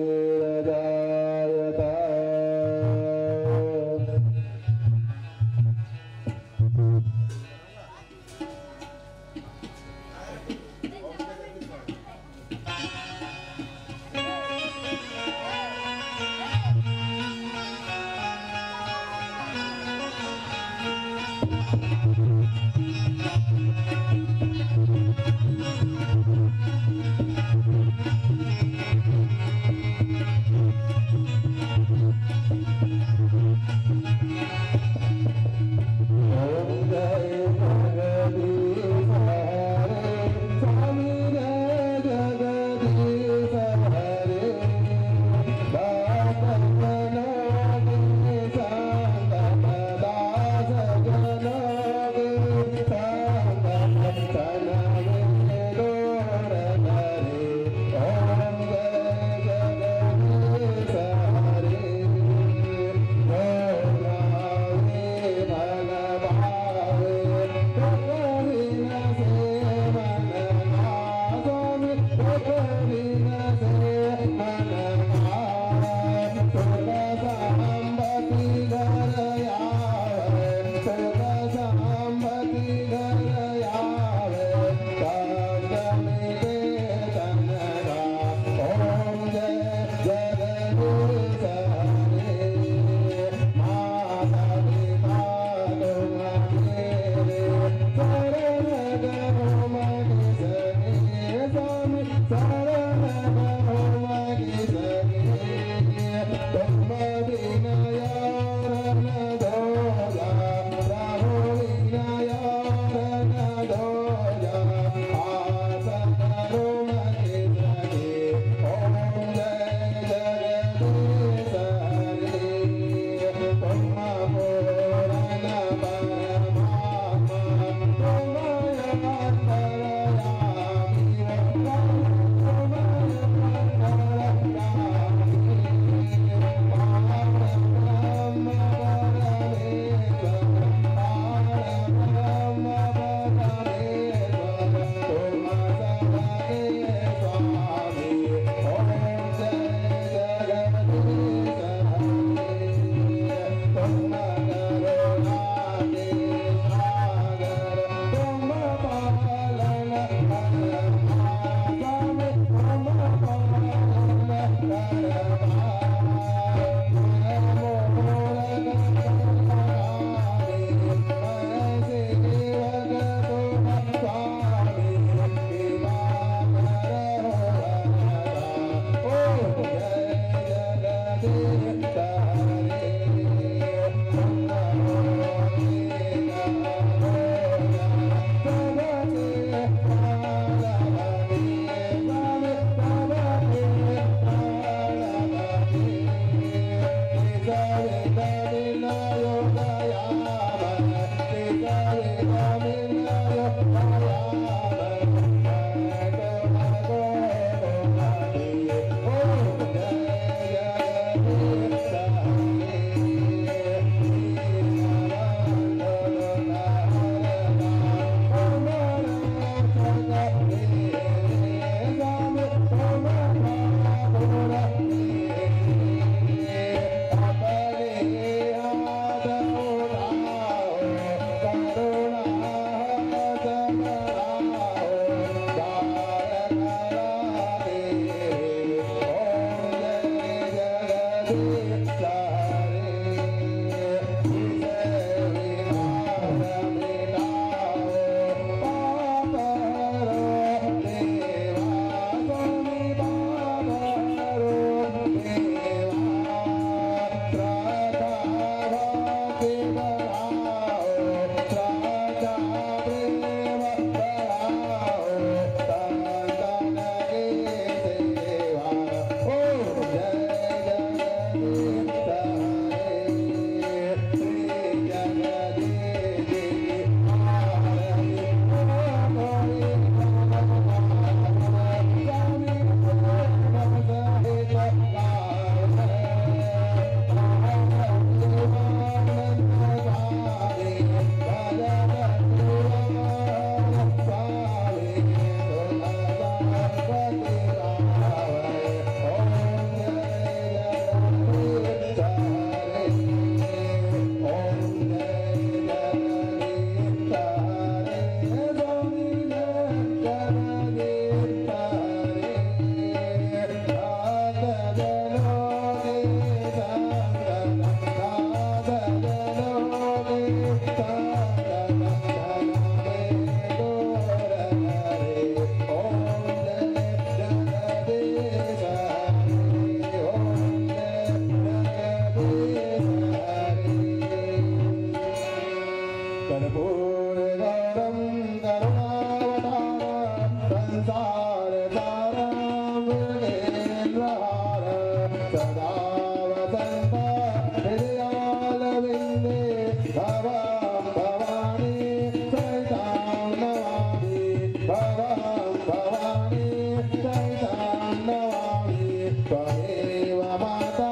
त्वमेव माता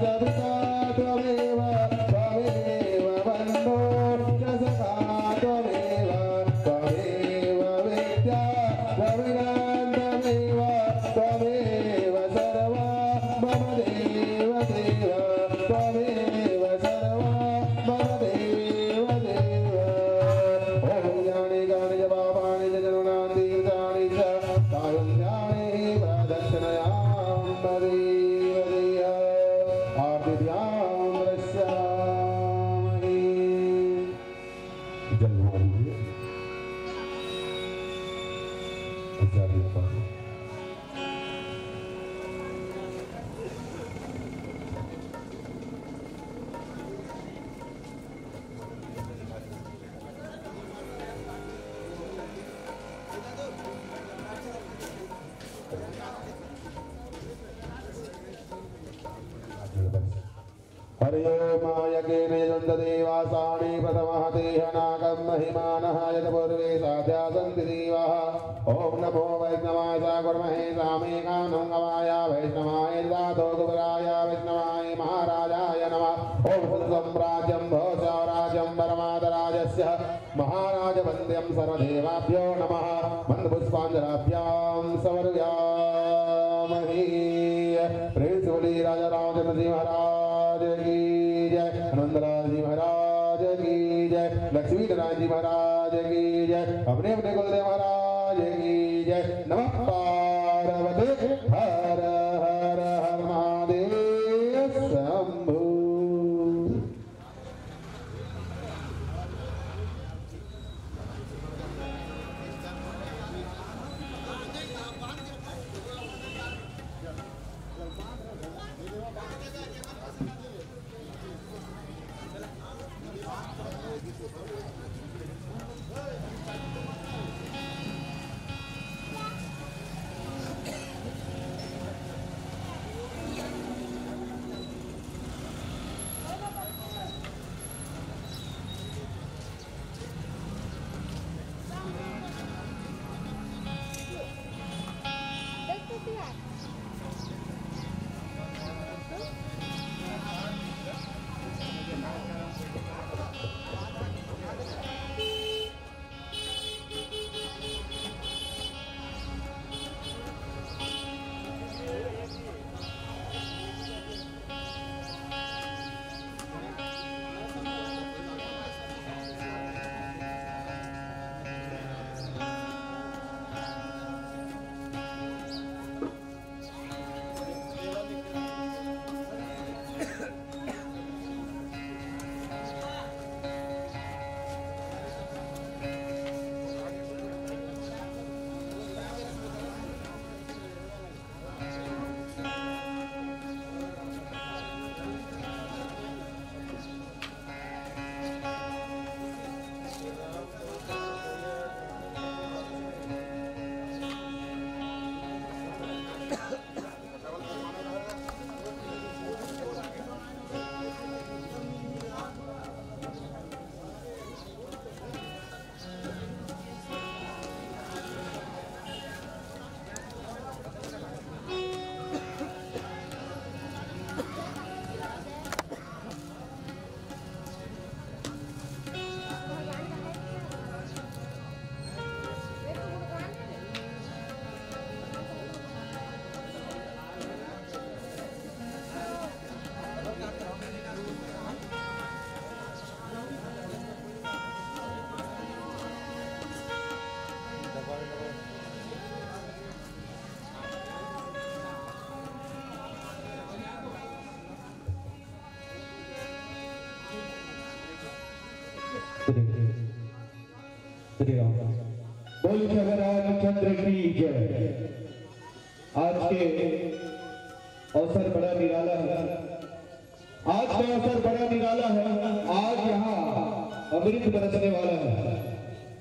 च पिता त्वमेव त्वमेव बन्धो च सखा त्वमेव त्वमेव विद्या त्वमेव त्वमेव सर्वा मम देव देव त्वमेव सर्वा मम देव देव ॐ ज्ञाने ज्ञाने च पापानि च जनुनान्ति तीर्थानि च कारुण्यानि प्रदक्षिणयां देव देय आदित्यां दृश्यामि जन्मादि आचार्य पास हरि ओम यज्ञेन यजन्तदेवासानि प्रथमः तेहनाकं महिमानः यत् पूर्वे साध्या सन्ति देवाः ॐ नमो वैष्णवाय कुर्महे सामेकानं गवाय वैष्णवाय दातो दुबराय वैष्णवाय महाराजाय नमः ॐ सम्राज्यं भोजराज्यं परमादराजस्य महाराजवन्द्यं सर्वदेवाभ्यो नमः मन्दपुष्पाञ्जलाभ्यां समर्पयामहि प्रेम से बोलिए राजा रामचंद्र जी महाराज की जय आनंदलाल जी महाराज की जय लक्ष्मी नारायण जी महाराज की जय अपने अपने कुलदेव महाराज की जय नमः पार्वती हर हर हर महादेव शंभु बोल रामचंद्र की जय। आज के अवसर बड़ा निराला है, आज का अवसर बड़ा निराला है। आज यहाँ अमृत बरसने वाला है।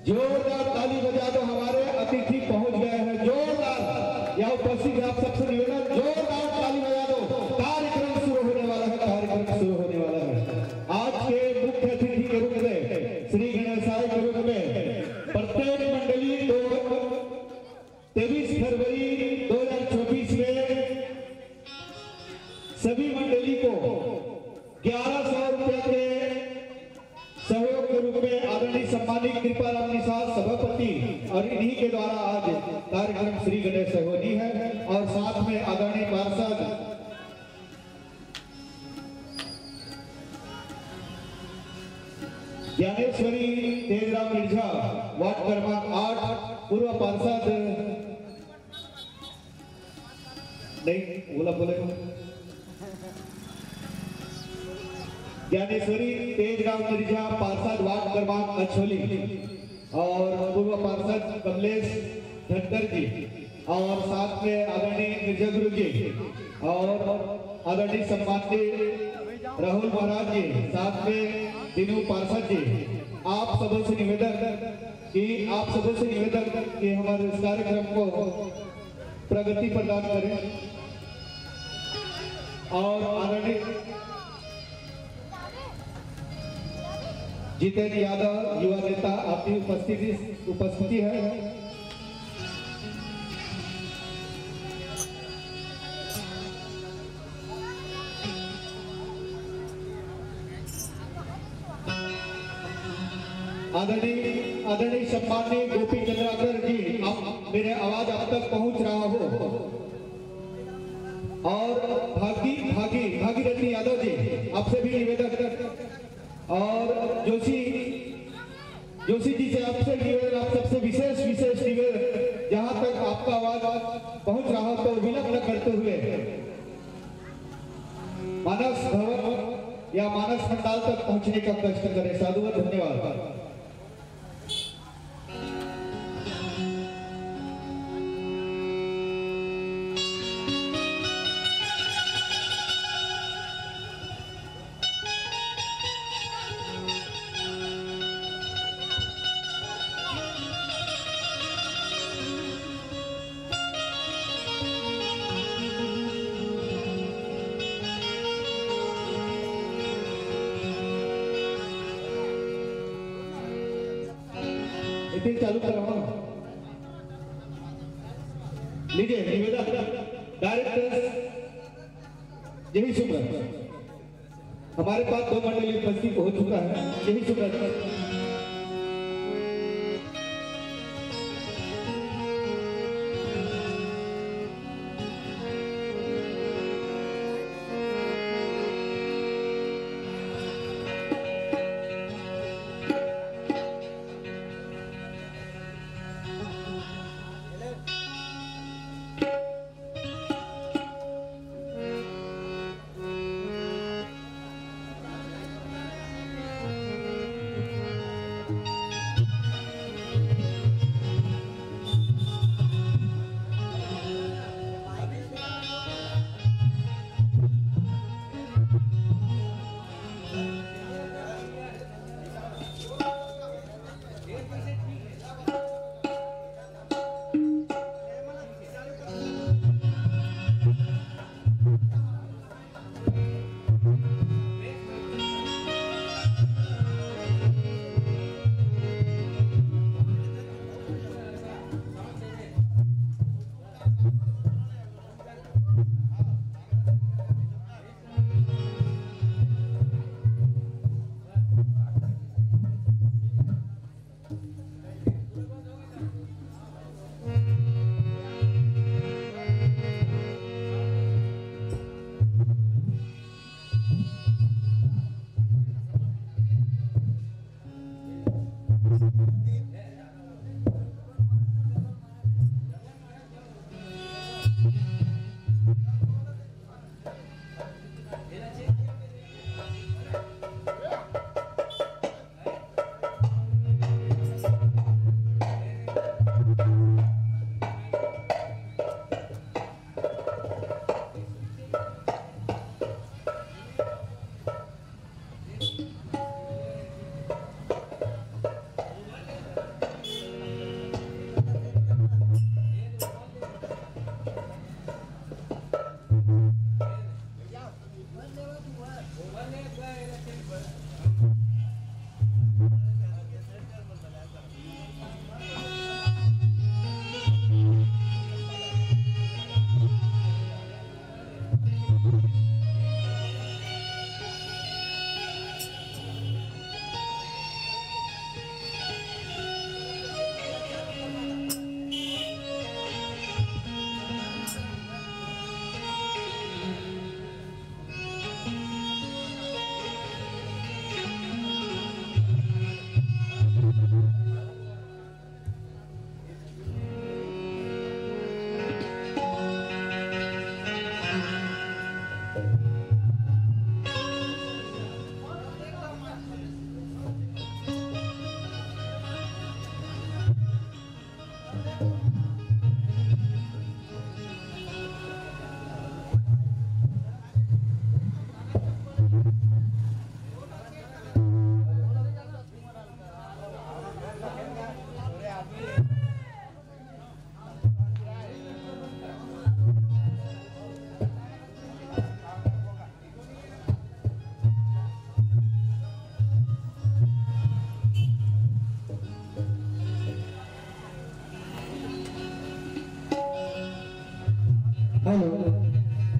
जोरदार ताली बजा दो, हमारे अतिथि पहुंच गए हैं। जोरदार यहाँ उपस्थित आप सबसे निवेदन, जोरदार ताली बजा दो। कार्यक्रम शुरू होने वाला है, कार्यक्रम शुरू होने वाला है। आज के मुख्य अतिथि के रूप में श्री गणेशाय के रूप में प्रत्येक मंडली 23 फरवरी 2024 में सभी मंडली को 1100 रुपए के सहयोग के रूप में आदरणीय सम्मानित कृपाराम निषाद सभापति और इन्हीं के द्वारा आज कार्यक्रम श्री गणेश होनी है। और साथ में आदरणीय पार्षद ज्ञानेश्वरी तेजराम मिर्झा वार्ड क्रमांक 8 पूर्व पार्षद नहीं बोले ज्ञानेश्वरी तेजराम मिर्झा पार्षद वार्ड क्रमांक 8 और पूर्व पार्षद कमलेश धनकर जी और साथ में आदरणीय मिर्जा गुरु जी और आदरणीय सम्मानित राहुल महाराज जी, साथ में तीनों पार्षद जी, आप सबों से निवेदन कि हमारे इस कार्यक्रम को प्रगति प्रदान करें। और आदरणीय जितेंद्र यादव युवा नेता आपकी उपस्थिति है। आदरणीय सम्माननीय गोपी चंद्राकर जी, आप मेरे आवाज आप तक पहुंच रहा हो। और भागीरथी यादव जी, आपसे भी निवेदन और जोशी जी से आपसे निवेदन, आप सबसे विशेष निवेदन, जहां तक आपका आवाज पहुंच रहा हो तो विलंब न करते हुए मानस भवन या मानस पंडाल तक पहुंचने का कष्ट करें। साधुवाद, धन्यवाद। चालू करो, लीजिए निवेदन डायरेक्टर यही सुब्रत, हमारे पास 2 मंडली उपस्थित हो चुका है। यही सुब्रत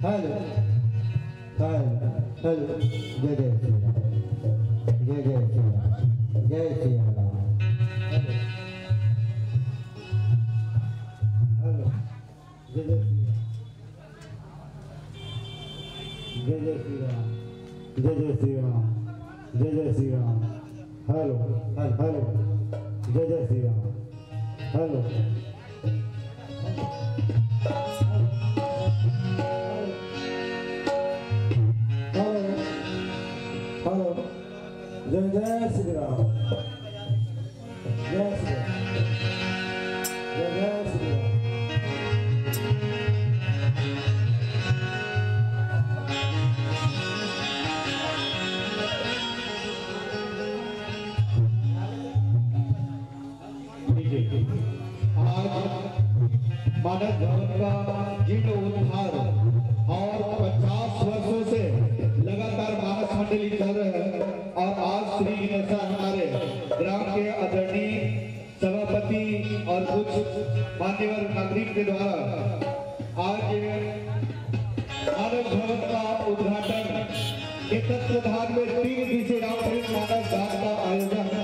हेलो हेलो हेलो जय जय श्री राम जय जय श्री राम जय श्री राम हेलो जय जय श्री राम जय जय श्री राम जय जय श्री राम हेलो हेलो जय जय श्री राम हेलो हेलो जय जय श्री राम जय श्री राम जय जय श्री राम मानव धर्म का जीर्णोद्धार और 50 वर्षों से लगातार मानस मंडली चल रहे हैं और आज श्री गणेशा हमारे ग्राम के आदरणीय सभापति और कुछ मान्यवर नागरिक के द्वारा आज मानव भवन का उद्घाटन के तत्वाधान में 3 दिवसीय रामकृष्ण मानव गान का आयोजन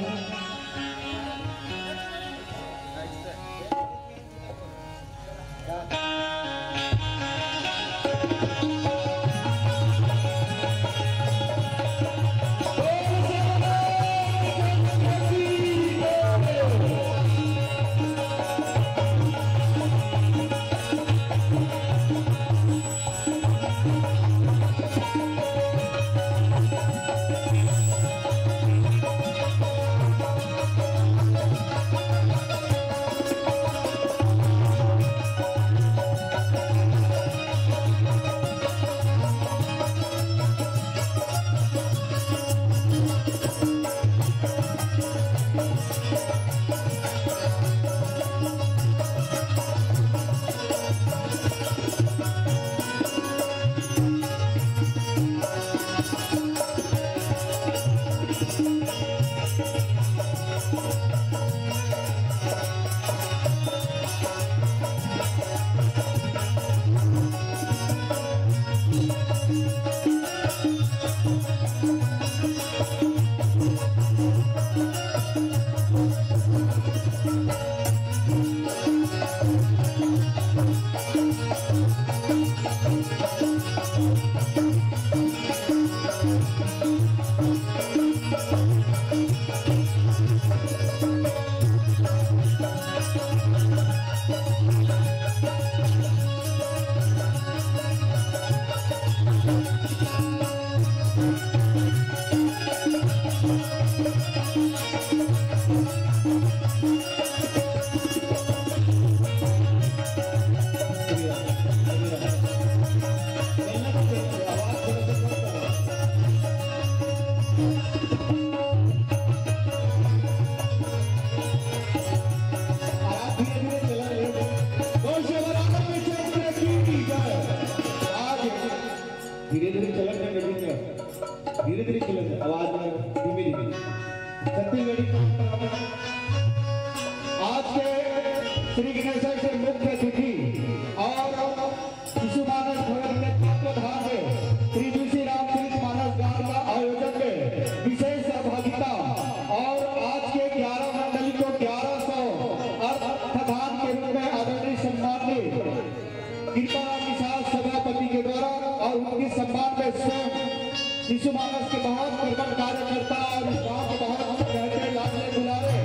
धीरे-धीरे चलेंगे आवाज में धीमी-धीमी छत्तीसगढ़ी आज के श्री गणेश से मुख्य अतिथि और शिशु मानस भवन में तत्वाधान में श्री तुलसी राम तीर्थ मानस गान का आयोजन में विशेष सहभागिता और आज के 11 मंडली को 1100 अर्थाधान के रूप में आदरणीय सम्मानित कृपाराम निषाद सभापति के द्वारा और उनके सम्मान में स्वयं शिशु मानस के बहुत निर्मल कार्यकर्ता और इस गांव के बहुत रहते लाडले दुलारे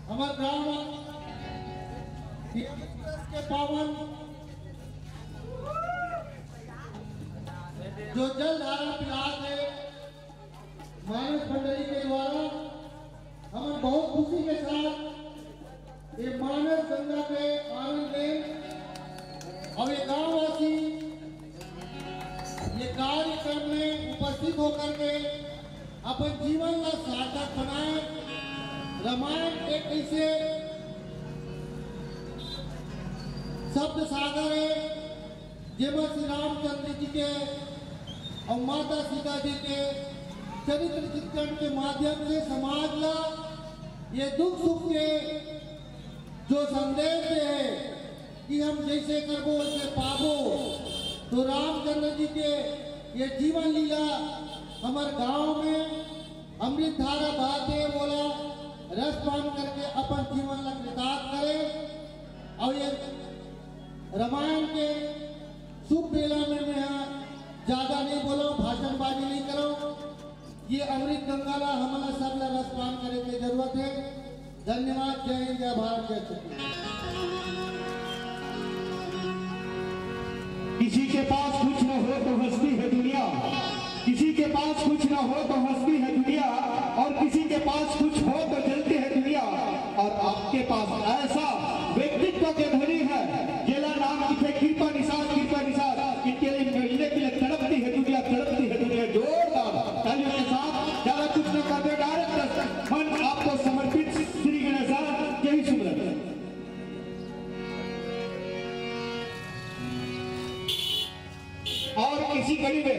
हमारे ग्राम के पावन जो जल धारा पिलास है मानस मंडली के द्वारा हम बहुत खुशी के साथ ये मानस गंगा पे आनंद लें और ये गांववासी ये कार्यक्रम में उपस्थित होकर के अपन जीवन का सार्थक बनाए। रामायण एक ऐसे शब्द सागर है जिसमें श्री रामचंद्र जी के और माता सीता जी के चरित्र चित्रण के माध्यम से समाज ला ये दुख सुख के जो संदेश है कि हम जैसे करबो वैसे पाबो। तो रामचंद्र जी के ये जीवन लीला हमारे गांव में अमृत धारा बहाते बोला रस पान करके अपन जीवन ला कृतार्थ करे। और ये रामायण के शुभ बेला में मैं ज्यादा नहीं बोलो, भाषणबाजी नहीं करो। ये अमृत गंगा ला हमारा सब ला रस पान करे की जरूरत है। धन्यवाद। जय हिंद, जय भारत, जय श्री। किसी के पास कुछ न हो तो हंसती है दुनिया, किसी के पास कुछ न हो तो हंसती है दुनिया, और किसी के पास कुछ हो तो जलती है दुनिया। और आपके पास ऐसा व्यक्तित्व के धनी है जेला नाम लिखे कृपा निषाद, कृपा निषाद। इनके लिए मिलने के लिए तड़पती है दुनिया, तड़पती है दुनिया। जोरदार तालियों के साथ ज्यादा कुछ न करते डायरेक्ट मन आपको समर्पित श्री गणेश जय सुमरन। और इसी कड़ी में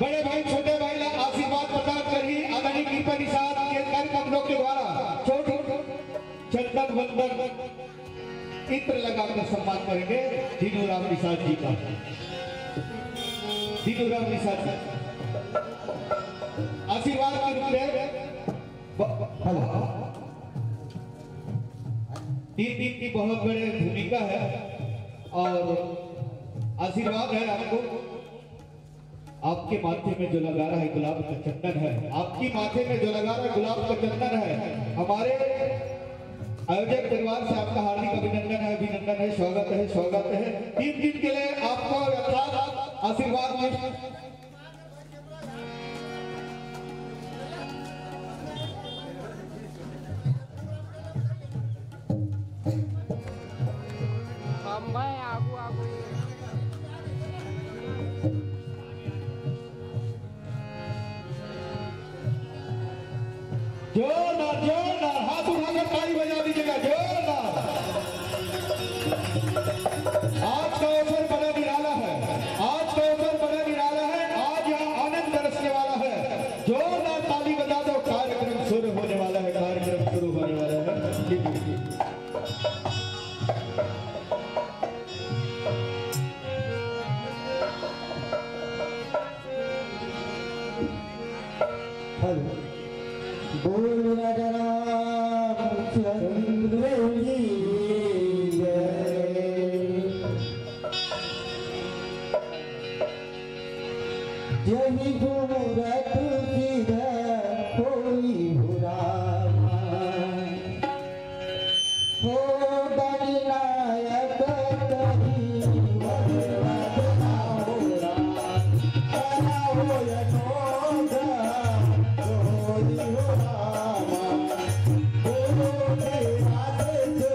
बड़े भाई छोटे भाई ला आशीर्वाद प्रदान कर ही आदरणीय कृपा निषाद के कार्यक्रम लोग के द्वारा छोटे चंदन वंदन इत्र लगाकर सम्मान करेंगे दीनू राम निषाद जी का। दीनू राम निषाद जी आशीर्वाद के रूप में तीन दिन की बहुत बड़ी भूमिका है और आशीर्वाद है आपको। आपके माथे में जो लगा रहा है गुलाब का चंदन है, आपकी माथे में जो लगा रहा है गुलाब का चंदन है। हमारे आयोजक परिवार से आपका हार्दिक अभिनंदन है, अभिनंदन है, स्वागत है, स्वागत है। 3 दिन के लिए आपको यथार्थ आशीर्वाद में जोरदार जोरदार हाथ उठाकर ताली बजा दीजिएगा, जोरदार। आज का अवसर बड़ा निराला है, आज का अवसर बड़ा निराला है। आज यहाँ आनंद बरसने वाला है। जोरदार ताली बजा दो, कार्यक्रम शुरू होने वाला है, कार्यक्रम शुरू होने वाला है। बोल राजा रामचंद्र जी जय भूरत सीधा कोई भुरामा हो गणनायक कही वरवदना हो राम हो यशोदा कोई हो रामा बोलो तेरा जो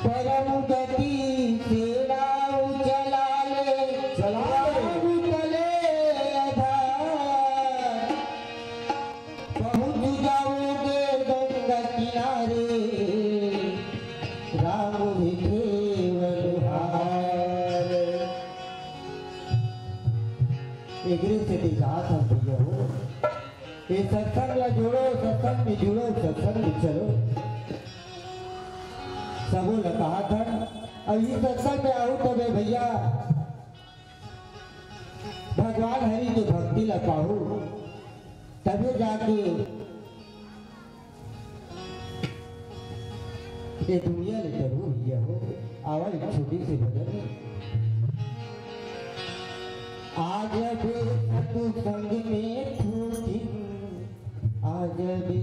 परम गति से राव चला ले एग्री से दिखात हम भैया हो ये सत्संग ला जोड़ो सत्संग में जुड़ो सत्संग में चलो सबो ने कहा था और ये सत्संग में आओ तो मैं भैया भगवान हरि की भक्ति ला पाऊं तभी जाके ये दुनिया ले जरूर भैया हो आवा एक छोटी सी भजन आज भी तू संग में ठूठी आज भी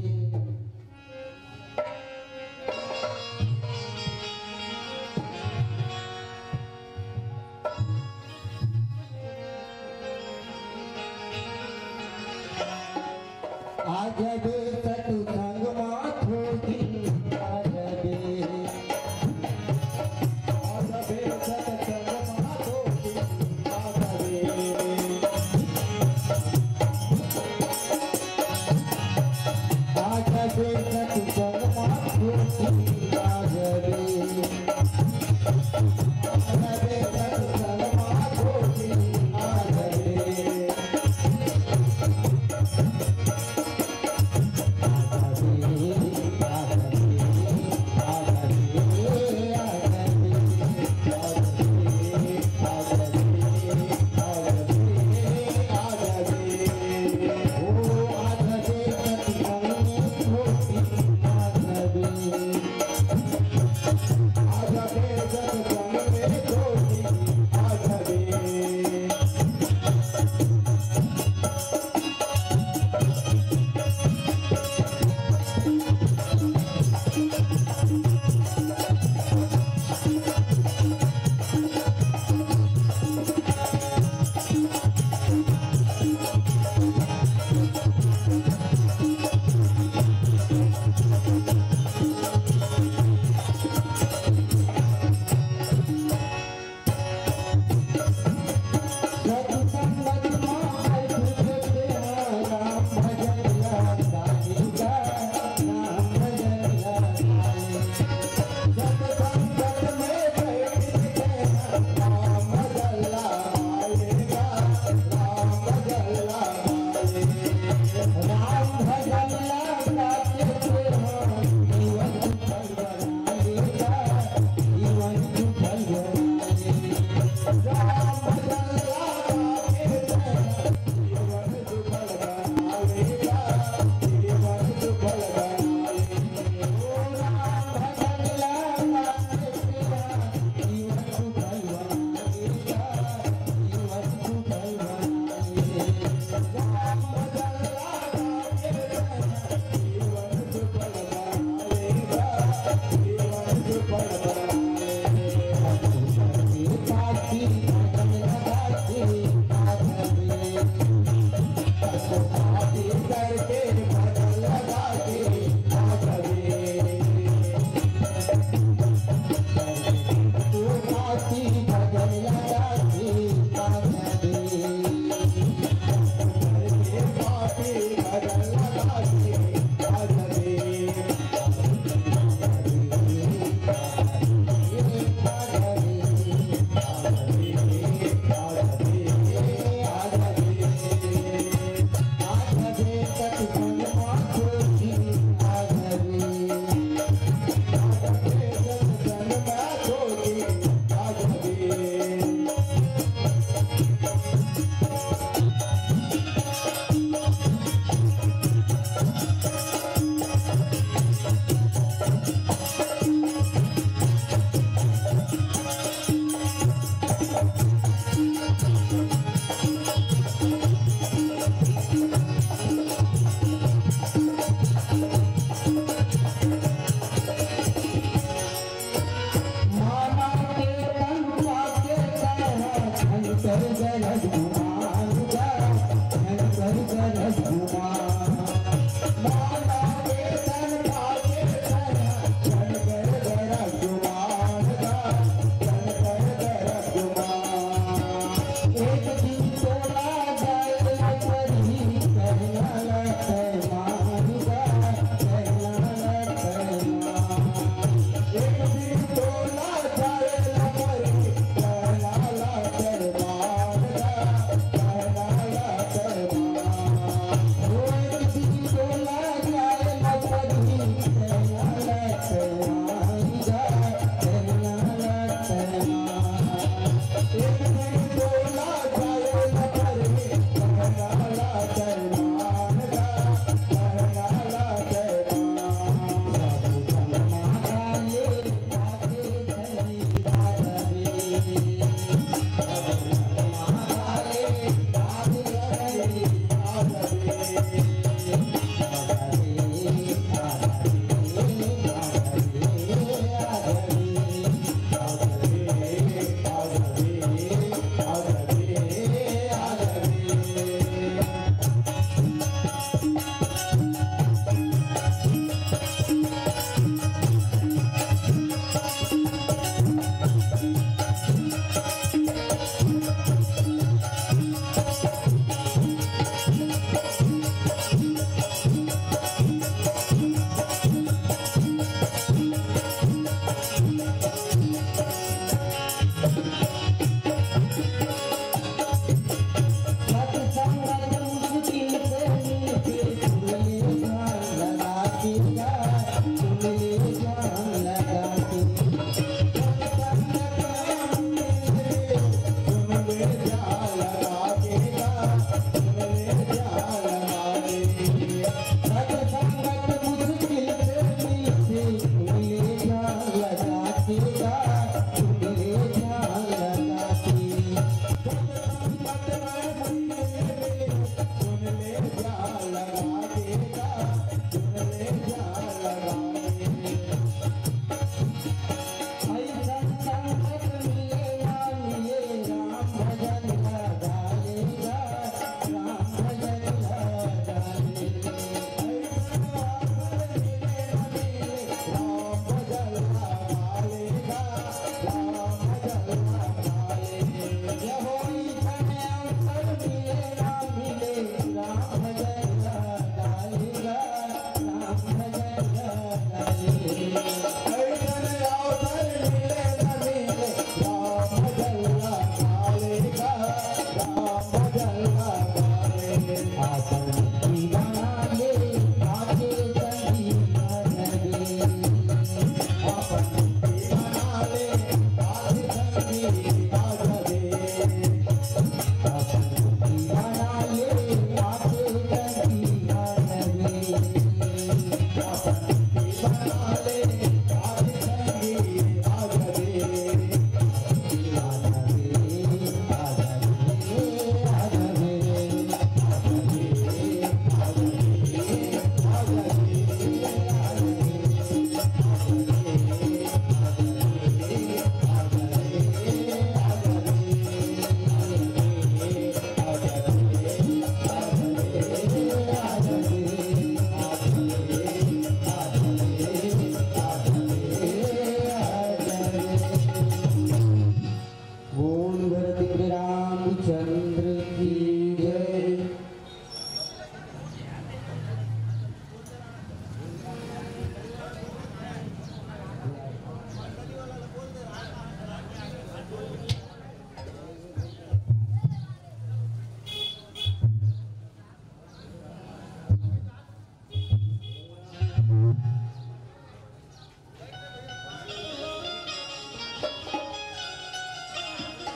आज भी तू संग में ठूठी आज भी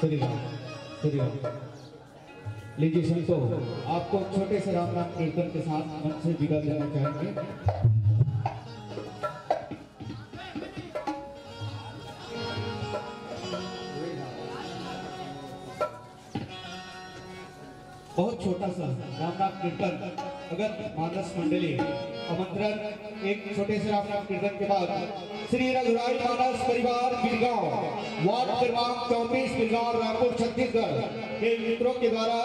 श्री राम श्री राम। लीजिए संतो, आपको छोटे से राम नाम कीर्तन के साथ मन से विदा देना चाहेंगे। बहुत छोटा सा राम नाम कीर्तन अगर मानस मंडली आमंत्रण एक छोटे से राम नाम कीर्तन के बाद श्री रघुराई मानस परिवार बिरगांव वार्ड क्रमांक 34 बिरगांव रायपुर छत्तीसगढ़ के मित्रों के द्वारा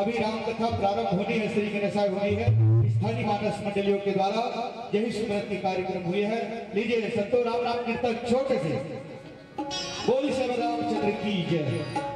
अभी राम कथा प्रारंभ होनी है, श्री गणेशाय होनी है। स्थानीय मानस मंडलियों के द्वारा यही स्मृति की कार्यक्रम हुए हैं। लीजिए संतो राम नाम कीर्तन छोटे से। बोली श्री रामचंद्र की जय।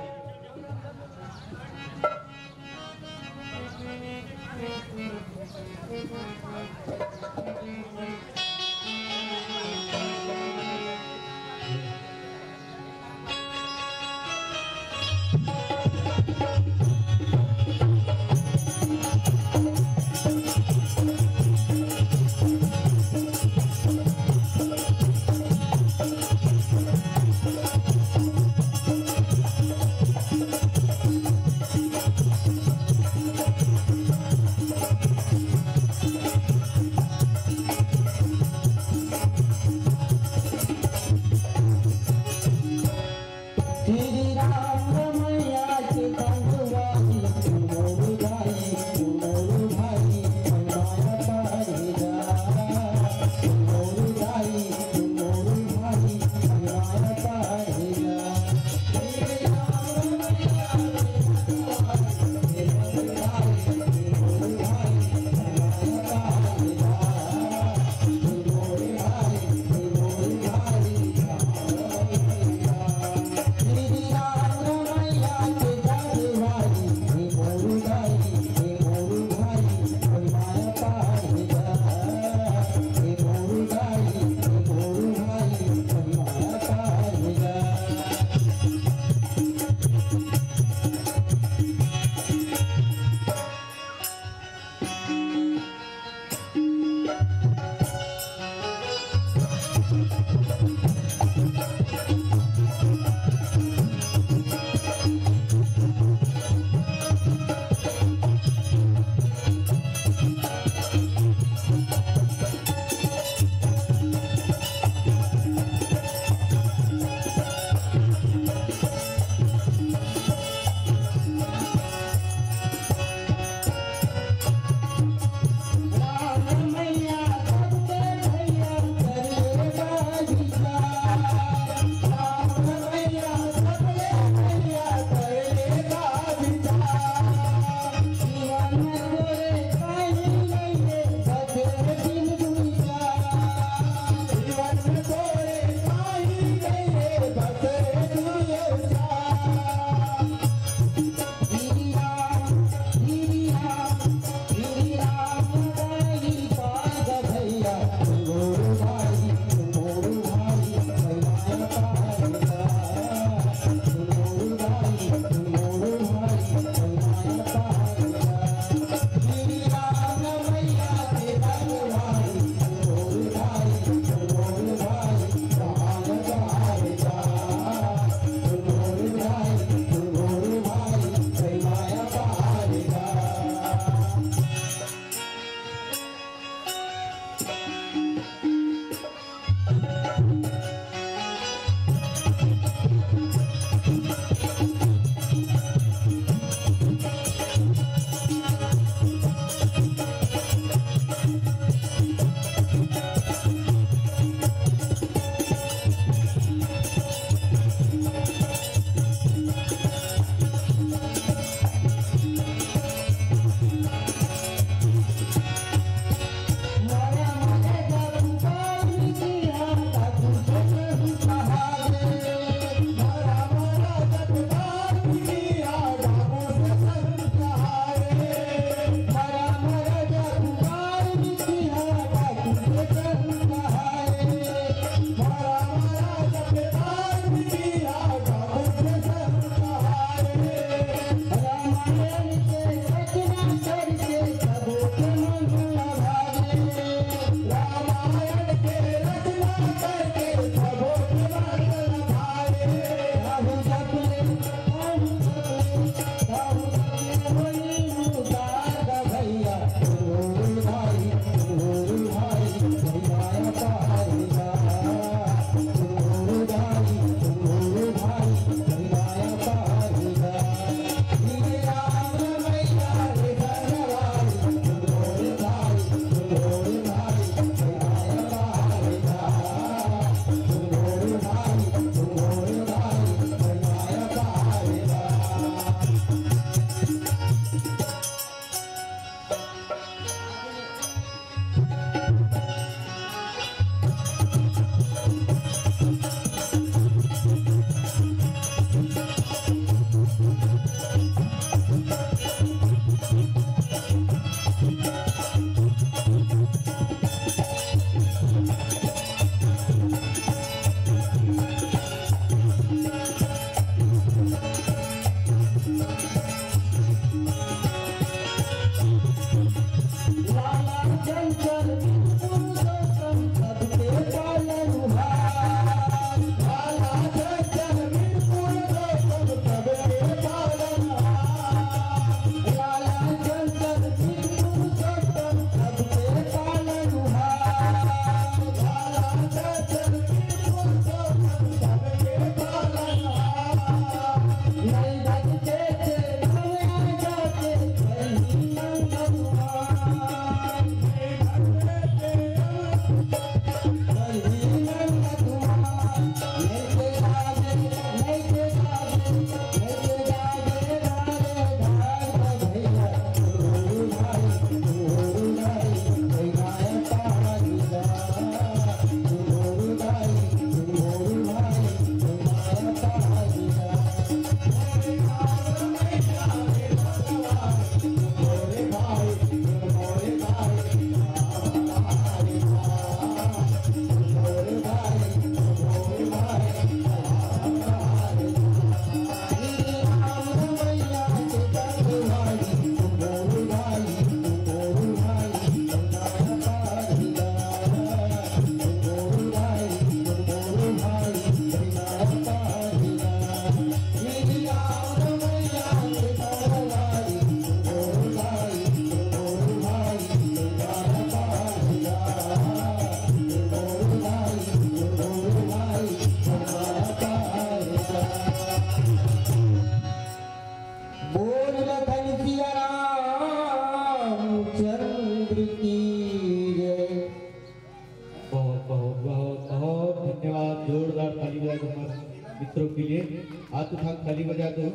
बजा दो।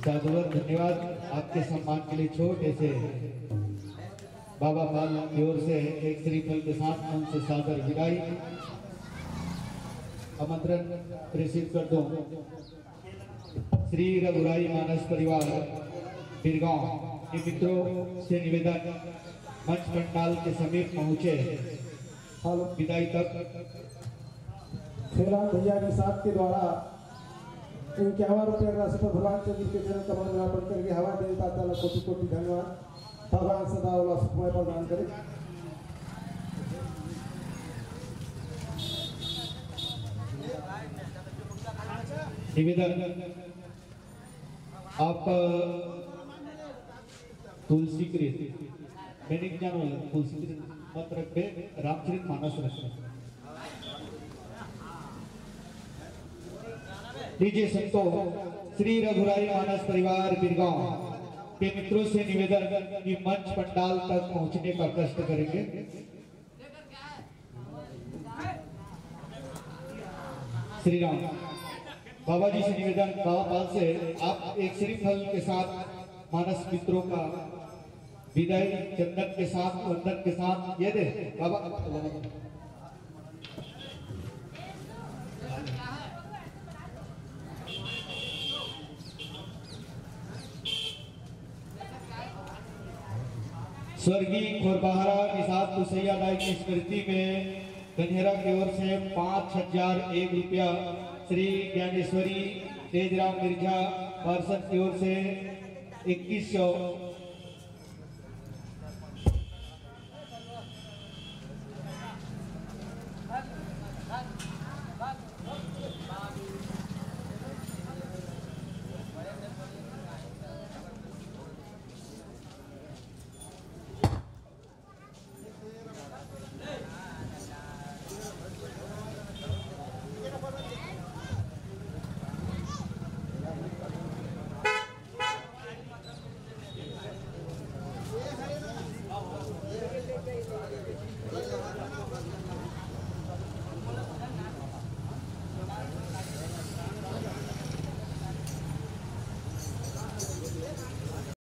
साधुवाद, धन्यवाद। आपके सम्मान के लिए छोटे से बाबा पाल की ओर से एक श्रीफल के साथ उनसे सादर विदाई आमंत्रण प्रेषित कर दो। श्री रघुराई मानस परिवार बिरगांव के मित्रों से निवेदन, मंच पंडाल के समीप पहुंचे विदाई तक। खेलान भैया निषाद के द्वारा 51 रुपये राशि पर भगवान चंद्र के चरण कमल में अर्पण करके हवा देवता ताला कोटि कोटि धन्यवाद। भगवान सदा वाला सुखमय प्रदान करे। निवेदन, आप तुलसी कृत मैंने जानो तुलसी कृत मत रखे, रामचरित मानस रखे। लीजिए संतो, श्री रघुराई मानस परिवार बिरगांव के मित्रों से निवेदन कि मंच पंडाल तक पहुंचने का कष्ट करेंगे। श्री राम। बाबा जी से निवेदन, बाबा पाल से आप एक श्रीफल के साथ मानस मित्रों का विदाई चंदन के साथ, वंदन के साथ ये दे बाबा। स्वर्गीय खोरबहारा निषाद कुसैया दाई की स्मृति में गन्हेरा की ओर से 5001 रुपया, श्री ज्ञानेश्वरी तेजराम मिर्जा पार्षद की ओर से 2100